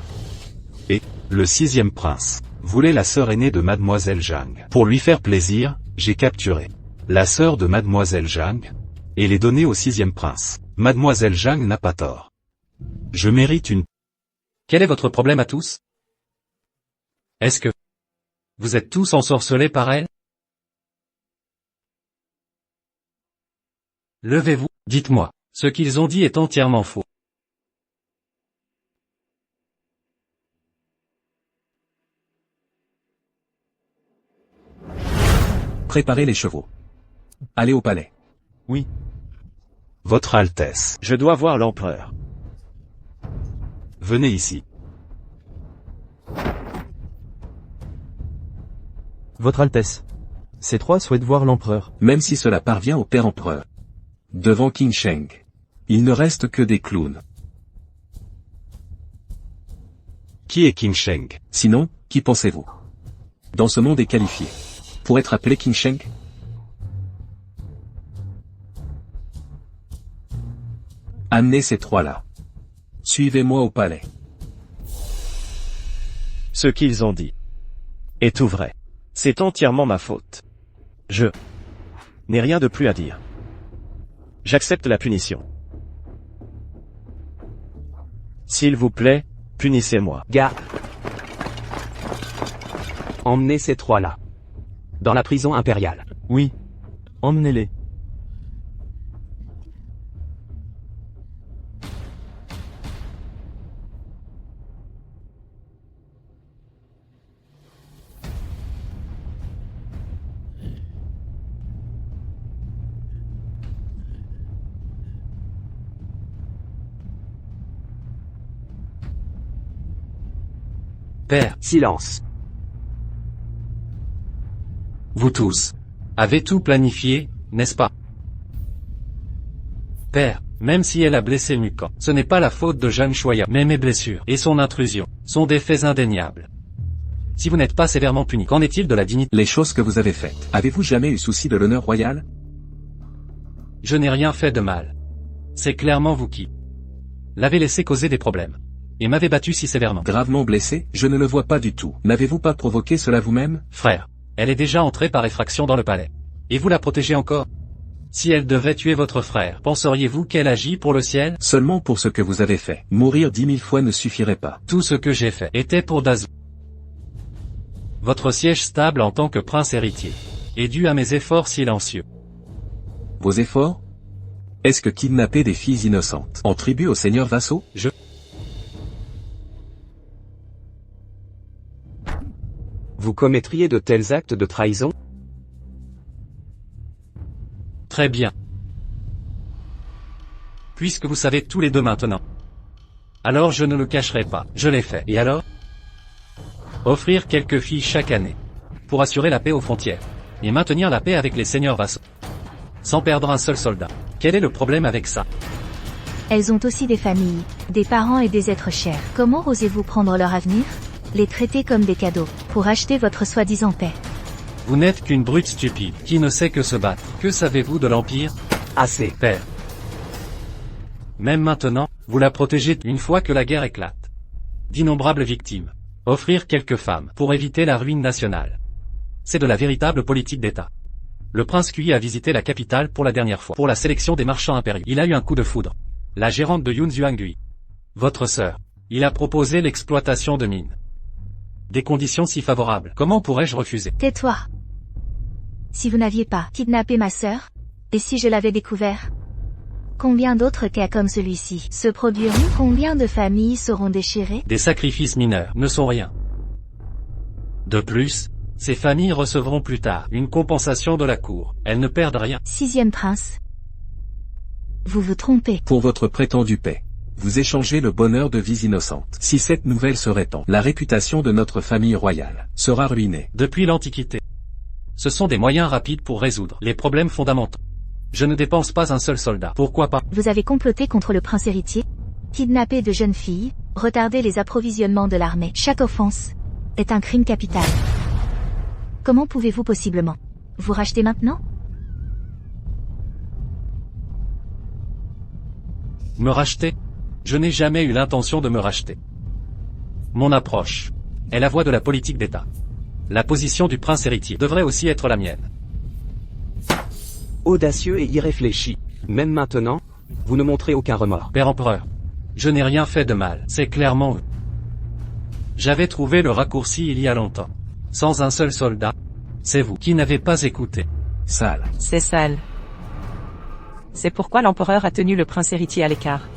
Et, le 6e prince, voulait la sœur aînée de mademoiselle Zhang. Pour lui faire plaisir, j'ai capturé la sœur de mademoiselle Zhang, et l'ai donnée au 6e prince. Mademoiselle Zhang n'a pas tort. Je mérite une... Quel est votre problème à tous? Est-ce que vous êtes tous ensorcelés par elle? Levez-vous, dites-moi, ce qu'ils ont dit est entièrement faux. Préparez les chevaux. Allez au palais. Oui. Votre Altesse. je dois voir l'empereur. Venez ici. Votre Altesse. Ces trois souhaitent voir l'empereur. Même si cela parvient au père empereur. Devant Qin Sheng. Il ne reste que des clowns. Qui est Qin Sheng? Sinon, qui pensez-vous? Dans ce monde est qualifié pour être appelé Qin Sheng? Amenez ces trois-là. Suivez-moi au palais. Ce qu'ils ont dit est tout vrai. C'est entièrement ma faute. Je n'ai rien de plus à dire. J'accepte la punition. S'il vous plaît, punissez-moi. Garde. Emmenez ces trois-là. Dans la prison impériale. Oui. Emmenez-les. Père, Silence. vous tous avez tout planifié, n'est-ce pas? Père, même si elle a blessé Mucan, ce n'est pas la faute de Zhang Shuaya, mais mes blessures et son intrusion sont des faits indéniables. Si vous n'êtes pas sévèrement puni, qu'en est-il de la dignité? Les choses que vous avez faites. Avez-vous jamais eu souci de l'honneur royal? Je n'ai rien fait de mal. C'est clairement vous qui l'avez laissé causer des problèmes. Et m'avez battu si sévèrement. Gravement blessé? Je ne le vois pas du tout. N'avez-vous pas provoqué cela vous-même? Frère, elle est déjà entrée par effraction dans le palais. Et vous la protégez encore? Si elle devait tuer votre frère, penseriez-vous qu'elle agit pour le ciel? Seulement pour ce que vous avez fait. Mourir 10 000 fois ne suffirait pas. Tout ce que j'ai fait était pour Dazou. Votre siège stable en tant que prince héritier est dû à mes efforts silencieux. Vos efforts? Est-ce que kidnapper des filles innocentes en tribut aux seigneurs vassaux? Vous commettriez de tels actes de trahison? Très bien. Puisque vous savez tous les deux maintenant. Alors je ne le cacherai pas. Je l'ai fait. Et alors? Offrir quelques filles chaque année. Pour assurer la paix aux frontières. Et maintenir la paix avec les seigneurs vassaux. Sans perdre un seul soldat. Quel est le problème avec ça? Elles ont aussi des familles, des parents et des êtres chers. Comment osez-vous prendre leur avenir? Les traiter comme des cadeaux, pour acheter votre soi-disant paix. Vous n'êtes qu'une brute stupide, qui ne sait que se battre. Que savez-vous de l'Empire? Assez. Père. Même maintenant, vous la protégez une fois que la guerre éclate. D'innombrables victimes. Offrir quelques femmes, pour éviter la ruine nationale. C'est de la véritable politique d'État. Le prince Kui a visité la capitale pour la dernière fois, pour la sélection des marchands impériaux. Il a eu un coup de foudre. La gérante de Yunzhuangui. Votre sœur. Il a proposé l'exploitation de mines. Des conditions si favorables. Comment pourrais-je refuser? Tais-toi. Si vous n'aviez pas kidnappé ma sœur, et si je l'avais découvert, combien d'autres cas comme celui-ci se produiront? Combien de familles seront déchirées? Des sacrifices mineurs ne sont rien. De plus, ces familles recevront plus tard une compensation de la cour. Elles ne perdent rien. 6e prince. Vous vous trompez. Pour votre prétendue paix, vous échangez le bonheur de vies innocentes. Si cette nouvelle se répand, la réputation de notre famille royale sera ruinée. Depuis l'Antiquité. Ce sont des moyens rapides pour résoudre les problèmes fondamentaux. Je ne dépense pas un seul soldat. Pourquoi pas? Vous avez comploté contre le prince héritier, kidnappé de jeunes filles, retardé les approvisionnements de l'armée. Chaque offense est un crime capital. Comment pouvez-vous possiblement vous racheter maintenant? Me racheter? Je n'ai jamais eu l'intention de me racheter. Mon approche est la voie de la politique d'État. La position du prince héritier devrait aussi être la mienne. Audacieux et irréfléchi. Même maintenant, vous ne montrez aucun remords. Père empereur, je n'ai rien fait de mal, c'est clairement eux. J'avais trouvé le raccourci il y a longtemps. Sans un seul soldat, c'est vous qui n'avez pas écouté. Sale. C'est sale. C'est pourquoi l'empereur a tenu le prince héritier à l'écart.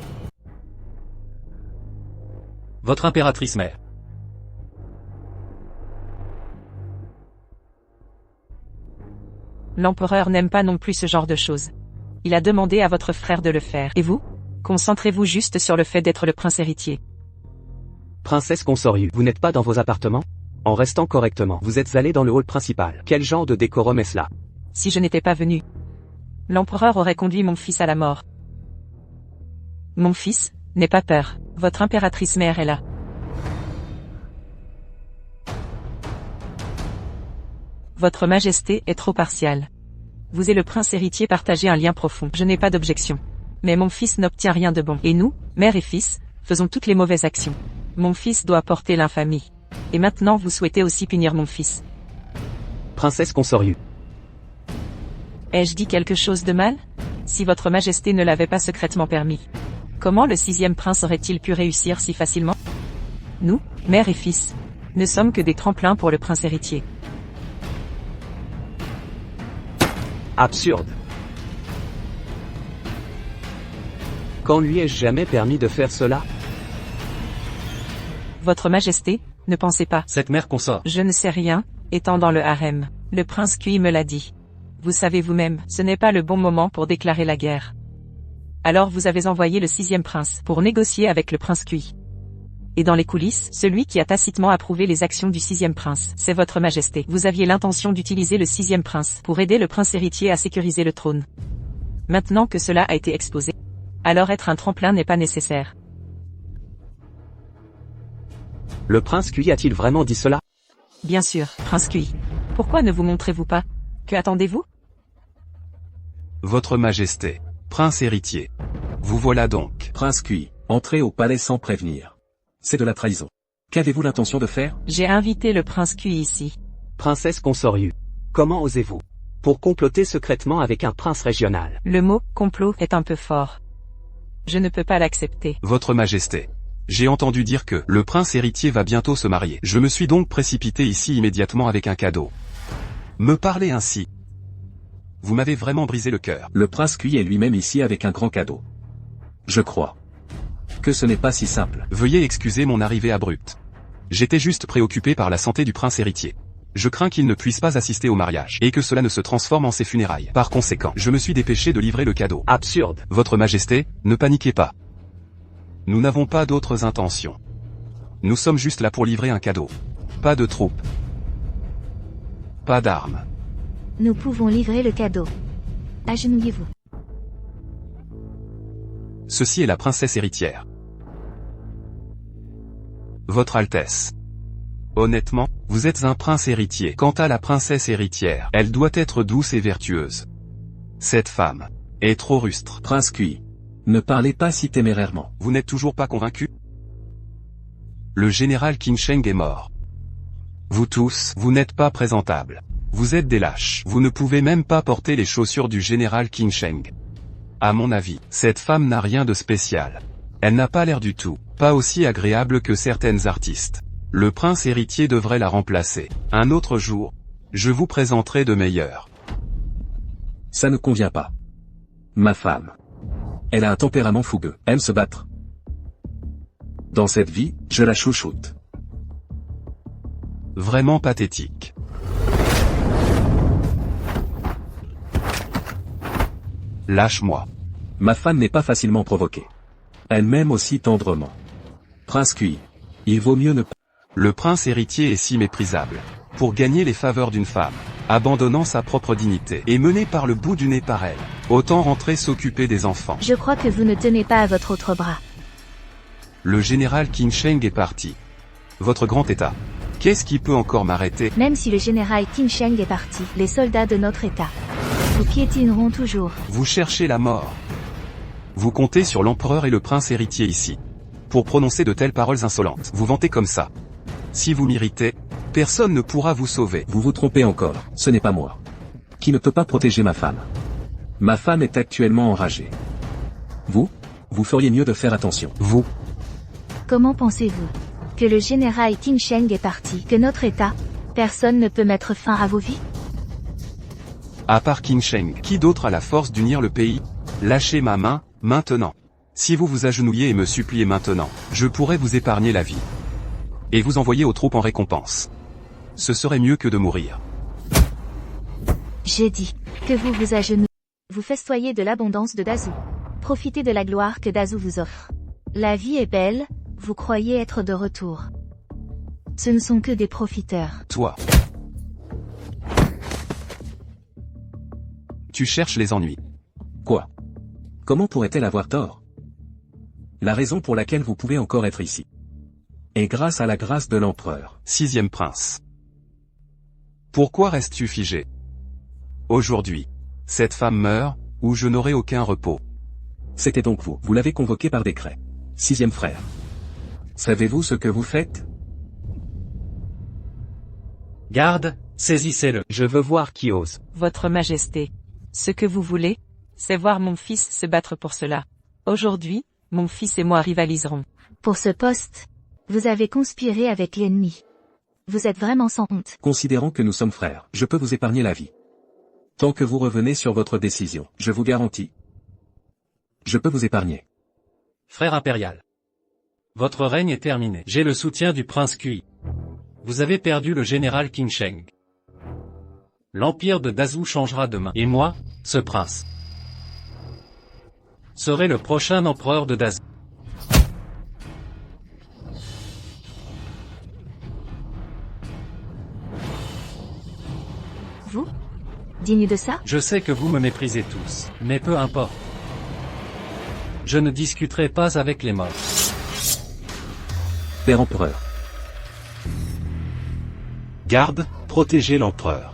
Votre impératrice mère. L'empereur n'aime pas non plus ce genre de choses. Il a demandé à votre frère de le faire. Et vous? Concentrez-vous juste sur le fait d'être le prince héritier. Princesse Consoryu, vous n'êtes pas dans vos appartements? En restant correctement, vous êtes allé dans le hall principal. Quel genre de décorum est-ce là? Si je n'étais pas venu, l'empereur aurait conduit mon fils à la mort. Mon fils, n'aie pas peur, votre impératrice mère est là. Votre majesté est trop partiale. Vous et le prince héritier partagez un lien profond. Je n'ai pas d'objection. Mais mon fils n'obtient rien de bon. Et nous, mère et fils, faisons toutes les mauvaises actions. Mon fils doit porter l'infamie. Et maintenant vous souhaitez aussi punir mon fils. Princesse Consoryu. Ai-je dit quelque chose de mal? Si votre majesté ne l'avait pas secrètement permis. Comment le 6e prince aurait-il pu réussir si facilement? Nous, mère et fils, ne sommes que des tremplins pour le prince héritier. Absurde. Quand lui ai-je jamais permis de faire cela? Votre majesté, ne pensez pas. Cette mère consort. Je ne sais rien, étant dans le harem. Le prince Kui me l'a dit. Vous savez vous-même, ce n'est pas le bon moment pour déclarer la guerre. Alors vous avez envoyé le 6e prince pour négocier avec le prince Kui. Et dans les coulisses, celui qui a tacitement approuvé les actions du 6e prince, c'est votre majesté. Vous aviez l'intention d'utiliser le 6e prince pour aider le prince héritier à sécuriser le trône. Maintenant que cela a été exposé, alors être un tremplin n'est pas nécessaire. Le prince Kui a-t-il vraiment dit cela? Bien sûr, prince Kui. Pourquoi ne vous montrez-vous pas? Que attendez-vous? Votre majesté, prince héritier. Vous voilà donc. Prince Kui, entrez au palais sans prévenir. C'est de la trahison. Qu'avez-vous l'intention de faire? J'ai invité le prince Kui ici. Princesse Consoryu. Comment osez-vous? Pour comploter secrètement avec un prince régional. Le mot « complot » est un peu fort. Je ne peux pas l'accepter. Votre majesté. J'ai entendu dire que le prince héritier va bientôt se marier. Je me suis donc précipité ici immédiatement avec un cadeau. Me parler ainsi. Vous m'avez vraiment brisé le cœur. Le prince Kui est lui-même ici avec un grand cadeau. Je crois que ce n'est pas si simple. Veuillez excuser mon arrivée abrupte. J'étais juste préoccupé par la santé du prince héritier. Je crains qu'il ne puisse pas assister au mariage, et que cela ne se transforme en ses funérailles. Par conséquent, je me suis dépêché de livrer le cadeau. Absurde. Votre majesté, ne paniquez pas. Nous n'avons pas d'autres intentions. Nous sommes juste là pour livrer un cadeau. Pas de troupes. Pas d'armes. Nous pouvons livrer le cadeau. Agenouillez-vous. Ceci est la princesse héritière. Votre Altesse. Honnêtement, vous êtes un prince héritier. Quant à la princesse héritière, elle doit être douce et vertueuse. Cette femme est trop rustre. Prince Kui. Ne parlez pas si témérairement. Vous n'êtes toujours pas convaincu? Le général Qin Sheng est mort. Vous tous, vous n'êtes pas présentables. Vous êtes des lâches. Vous ne pouvez même pas porter les chaussures du général Qin Sheng. À mon avis, cette femme n'a rien de spécial. Elle n'a pas l'air du tout, pas aussi agréable que certaines artistes. Le prince héritier devrait la remplacer. Un autre jour, je vous présenterai de meilleurs. Ça ne convient pas. Ma femme. Elle a un tempérament fougueux, aime se battre. Dans cette vie, je la chouchoute. Vraiment pathétique. Lâche-moi. Ma femme n'est pas facilement provoquée. Elle m'aime aussi tendrement. Prince Kui. Il vaut mieux ne pas... Le prince héritier est si méprisable. Pour gagner les faveurs d'une femme, abandonnant sa propre dignité et mené par le bout du nez par elle, autant rentrer s'occuper des enfants. Je crois que vous ne tenez pas à votre autre bras. Le général Qin Sheng est parti. Votre grand état. Qu'est-ce qui peut encore m'arrêter? Même si le général Qin Sheng est parti, les soldats de notre état vous piétineront toujours. Vous cherchez la mort. Vous comptez sur l'empereur et le prince héritier ici. Pour prononcer de telles paroles insolentes. Vous vantez comme ça. Si vous m'irritez, personne ne pourra vous sauver. Vous vous trompez encore, ce n'est pas moi. Qui ne peut pas protéger ma femme. Ma femme est actuellement enragée. Vous feriez mieux de faire attention. Vous. Comment pensez-vous que le général Qin Sheng est parti, que notre état, personne ne peut mettre fin à vos vies? À part Qin Sheng, qui d'autre a la force d'unir le pays? Lâchez ma main, maintenant. Si vous vous agenouillez et me suppliez maintenant, je pourrais vous épargner la vie. Et vous envoyer aux troupes en récompense. Ce serait mieux que de mourir. J'ai dit que vous vous agenouillez. Vous festoyez de l'abondance de Dazhou. Profitez de la gloire que Dazhou vous offre. La vie est belle, vous croyez être de retour. Ce ne sont que des profiteurs. Toi. Tu cherches les ennuis. Quoi? Comment pourrait-elle avoir tort? La raison pour laquelle vous pouvez encore être ici est grâce à la grâce de l'empereur. 6e prince. Pourquoi restes-tu figé? Aujourd'hui, cette femme meurt, ou je n'aurai aucun repos. C'était donc vous. Vous l'avez convoqué par décret. 6e frère. Savez-vous ce que vous faites? Garde, saisissez-le. Je veux voir qui ose. Votre Majesté. Ce que vous voulez, c'est voir mon fils se battre pour cela. Aujourd'hui, mon fils et moi rivaliserons. Pour ce poste, vous avez conspiré avec l'ennemi. Vous êtes vraiment sans honte. Considérant que nous sommes frères, je peux vous épargner la vie. Tant que vous revenez sur votre décision, je vous garantis. Je peux vous épargner. Frère impérial. Votre règne est terminé. J'ai le soutien du prince Kui. Vous avez perdu le général Qin Sheng. L'empire de Dazhou changera demain. Et moi, ce prince, serai le prochain empereur de Dazhou. Vous? Digne de ça? Je sais que vous me méprisez tous, mais peu importe. Je ne discuterai pas avec les morts. Père empereur. Garde, protégez l'empereur.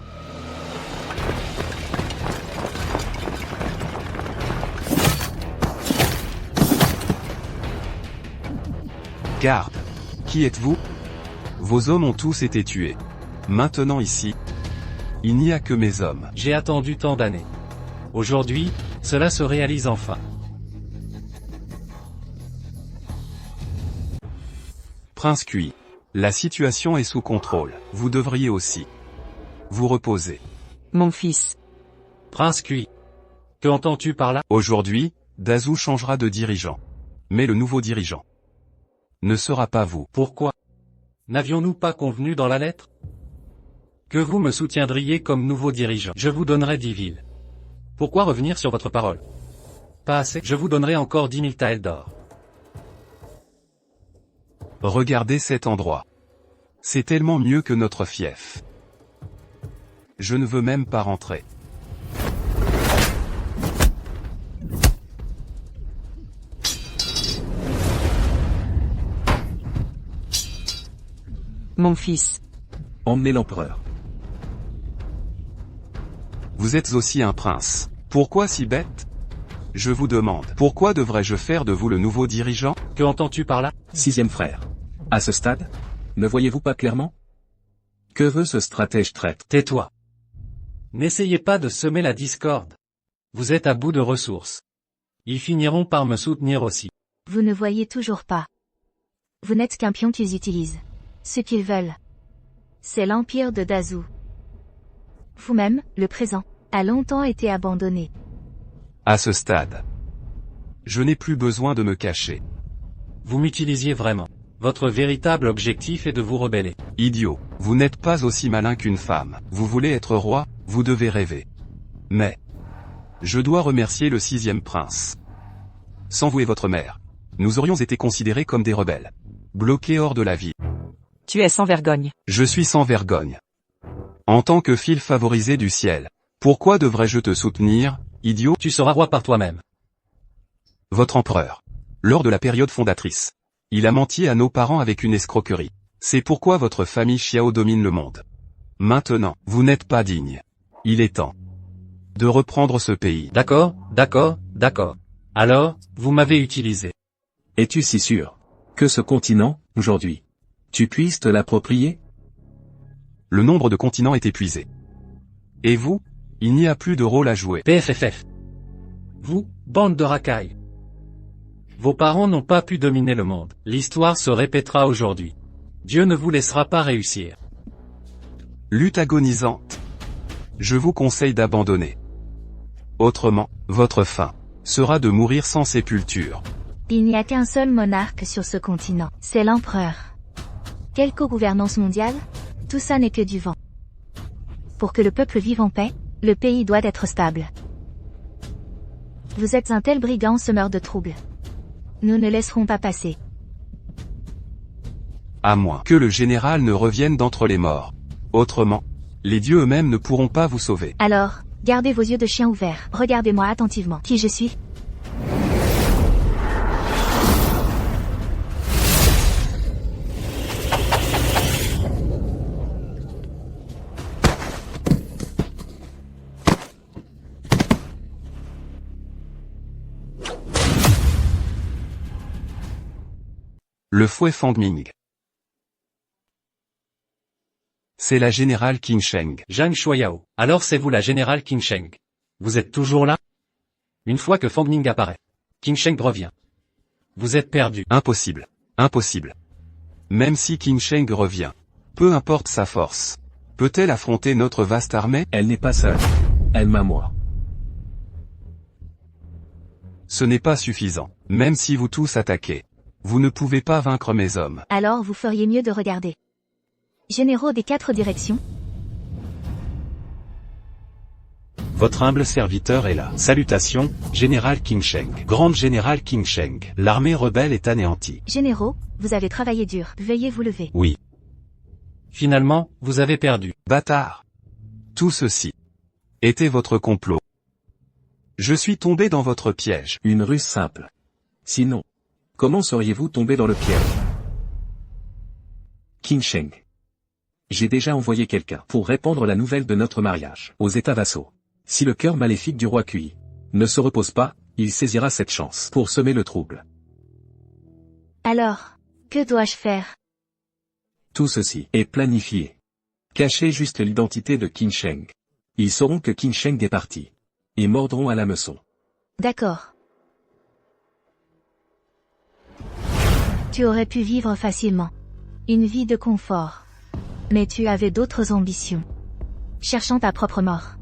Garde. Qui êtes-vous? Vos hommes ont tous été tués. Maintenant ici, il n'y a que mes hommes. J'ai attendu tant d'années. Aujourd'hui, cela se réalise enfin. Prince Kui. La situation est sous contrôle. Vous devriez aussi vous reposer. Mon fils. Prince Kui. Que entends-tu par là? Aujourd'hui, Dazhou changera de dirigeant. Mais le nouveau dirigeant ne sera pas vous. Pourquoi? N'avions-nous pas convenu dans la lettre que vous me soutiendriez comme nouveau dirigeant? Je vous donnerai 10 villes. Pourquoi revenir sur votre parole? Pas assez? Je vous donnerai encore 10 000 taels d'or. Regardez cet endroit. C'est tellement mieux que notre fief. Je ne veux même pas rentrer. Mon fils. Emmenez l'empereur. Vous êtes aussi un prince. Pourquoi si bête? Je vous demande, pourquoi devrais-je faire de vous le nouveau dirigeant? Que entends-tu par là? 6e frère. À ce stade, ne voyez-vous pas clairement? Que veut ce stratège traître? Tais-toi. N'essayez pas de semer la discorde. Vous êtes à bout de ressources. Ils finiront par me soutenir aussi. Vous ne voyez toujours pas. Vous n'êtes qu'un pion qu'ils utilisent. Ce qu'ils veulent, c'est l'empire de Dazou. Vous-même, le présent, a longtemps été abandonné. À ce stade, je n'ai plus besoin de me cacher. Vous m'utilisiez vraiment. Votre véritable objectif est de vous rebeller. Idiot, vous n'êtes pas aussi malin qu'une femme. Vous voulez être roi, vous devez rêver. Mais, je dois remercier le 6e prince. Sans vous et votre mère, nous aurions été considérés comme des rebelles. Bloqués hors de la ville. Tu es sans vergogne. Je suis sans vergogne. En tant que fille favorisée du ciel, pourquoi devrais-je te soutenir, idiot? Tu seras roi par toi-même. Votre empereur. Lors de la période fondatrice, il a menti à nos parents avec une escroquerie. C'est pourquoi votre famille Xiao domine le monde. Maintenant, vous n'êtes pas digne. Il est temps de reprendre ce pays. D'accord, d'accord, d'accord. Alors, vous m'avez utilisé. Es-tu si sûr que ce continent, aujourd'hui, tu puisses te l'approprier? Le nombre de continents est épuisé. Et vous? Il n'y a plus de rôle à jouer. PFFF. Vous, bande de racailles. Vos parents n'ont pas pu dominer le monde. L'histoire se répétera aujourd'hui. Dieu ne vous laissera pas réussir. Lutte agonisante. Je vous conseille d'abandonner. Autrement, votre fin sera de mourir sans sépulture. Il n'y a qu'un seul monarque sur ce continent, c'est l'empereur. Quelle co-gouvernance mondiale? Tout ça n'est que du vent. Pour que le peuple vive en paix, le pays doit être stable. Vous êtes un tel brigand semeur de troubles. Nous ne laisserons pas passer. À moins que le général ne revienne d'entre les morts. Autrement, les dieux eux-mêmes ne pourront pas vous sauver. Alors, gardez vos yeux de chien ouverts. Regardez-moi attentivement. Qui je suis? Le fouet Fangming. C'est la générale Qin Sheng. Zhang Shuayao. Alors c'est vous la générale Qin Sheng. Vous êtes toujours là? Une fois que Fang Ming apparaît, Qin Sheng revient. Vous êtes perdu. Impossible. Impossible. Même si Qin Sheng revient, peu importe sa force, peut-elle affronter notre vaste armée? Elle n'est pas seule. Elle m'a moi. Ce n'est pas suffisant. Même si vous tous attaquez, vous ne pouvez pas vaincre mes hommes. Alors vous feriez mieux de regarder. Généraux des 4 directions. Votre humble serviteur est là. Salutations, Général Qin Sheng. Grande Général Qin Sheng. L'armée rebelle est anéantie. Généraux, vous avez travaillé dur. Veuillez vous lever. Oui. Finalement, vous avez perdu. Bâtard. Tout ceci était votre complot. Je suis tombé dans votre piège. Une ruse simple. Sinon, comment seriez-vous tombé dans le piège? Qin Sheng. J'ai déjà envoyé quelqu'un pour répandre la nouvelle de notre mariage aux États vassaux. Si le cœur maléfique du roi Kui ne se repose pas, il saisira cette chance pour semer le trouble. Alors, que dois-je faire? Tout ceci est planifié. Cachez juste l'identité de Qin Sheng. Ils sauront que Qin Sheng est parti. Et mordront à l'hameçon. D'accord. Tu aurais pu vivre facilement. Une vie de confort. Mais tu avais d'autres ambitions. Cherchant ta propre mort.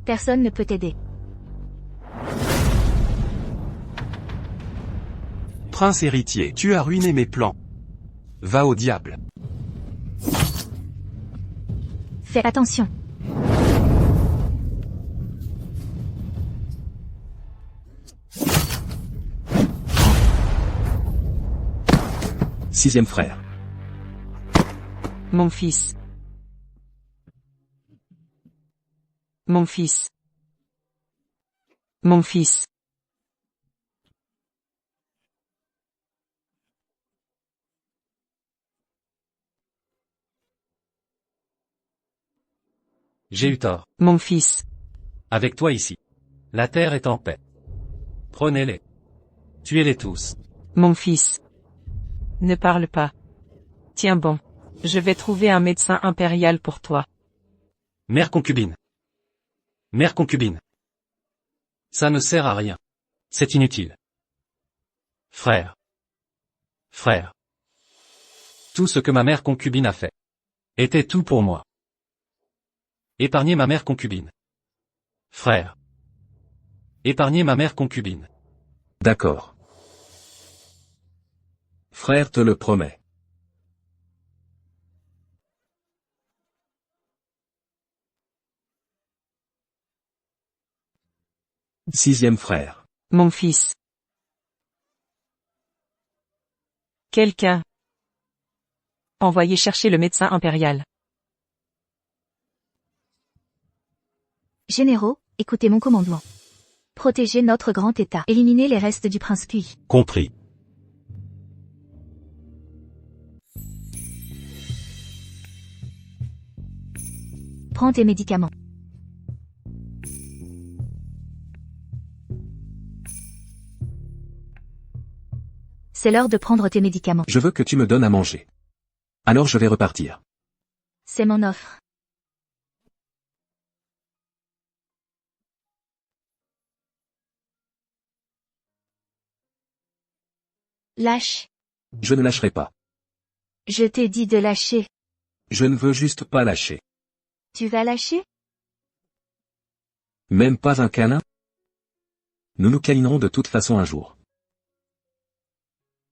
Personne ne peut t'aider. Prince héritier, tu as ruiné mes plans. Va au diable. Fais attention. Sixième frère. Mon fils. Mon fils. Mon fils. J'ai eu tort. Mon fils. Avec toi ici. La terre est en paix. Prenez-les. Tuez-les tous. Mon fils. Ne parle pas. Tiens bon. Je vais trouver un médecin impérial pour toi. Mère concubine. Mère concubine. Ça ne sert à rien. C'est inutile. Frère. Frère. Tout ce que ma mère concubine a fait était tout pour moi. Épargnez ma mère concubine. Frère. Épargnez ma mère concubine. D'accord. Frère te le promet. Sixième frère. Mon fils. Quelqu'un. Envoyez chercher le médecin impérial. Généraux, écoutez mon commandement. Protégez notre grand État. Éliminez les restes du prince Puy. Compris. Prends tes médicaments. C'est l'heure de prendre tes médicaments. Je veux que tu me donnes à manger. Alors je vais repartir. C'est mon offre. Lâche. Je ne lâcherai pas. Je t'ai dit de lâcher. Je ne veux juste pas lâcher. Tu vas lâcher? Même pas un câlin? Nous nous câlinerons de toute façon un jour.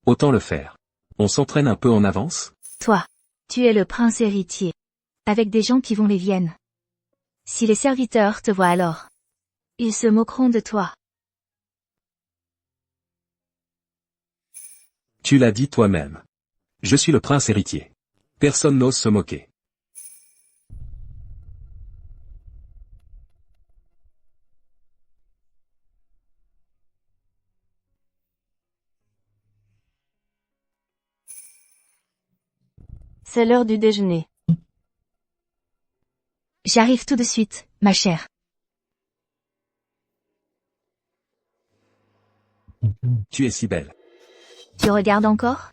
Autant le faire. On s'entraîne un peu en avance? Toi. Tu es le prince héritier. Avec des gens qui vont les viennes. Si les serviteurs te voient alors. Ils se moqueront de toi. Tu l'as dit toi-même. Je suis le prince héritier. Personne n'ose se moquer. C'est l'heure du déjeuner. J'arrive tout de suite, ma chère. Tu es si belle. Tu regardes encore?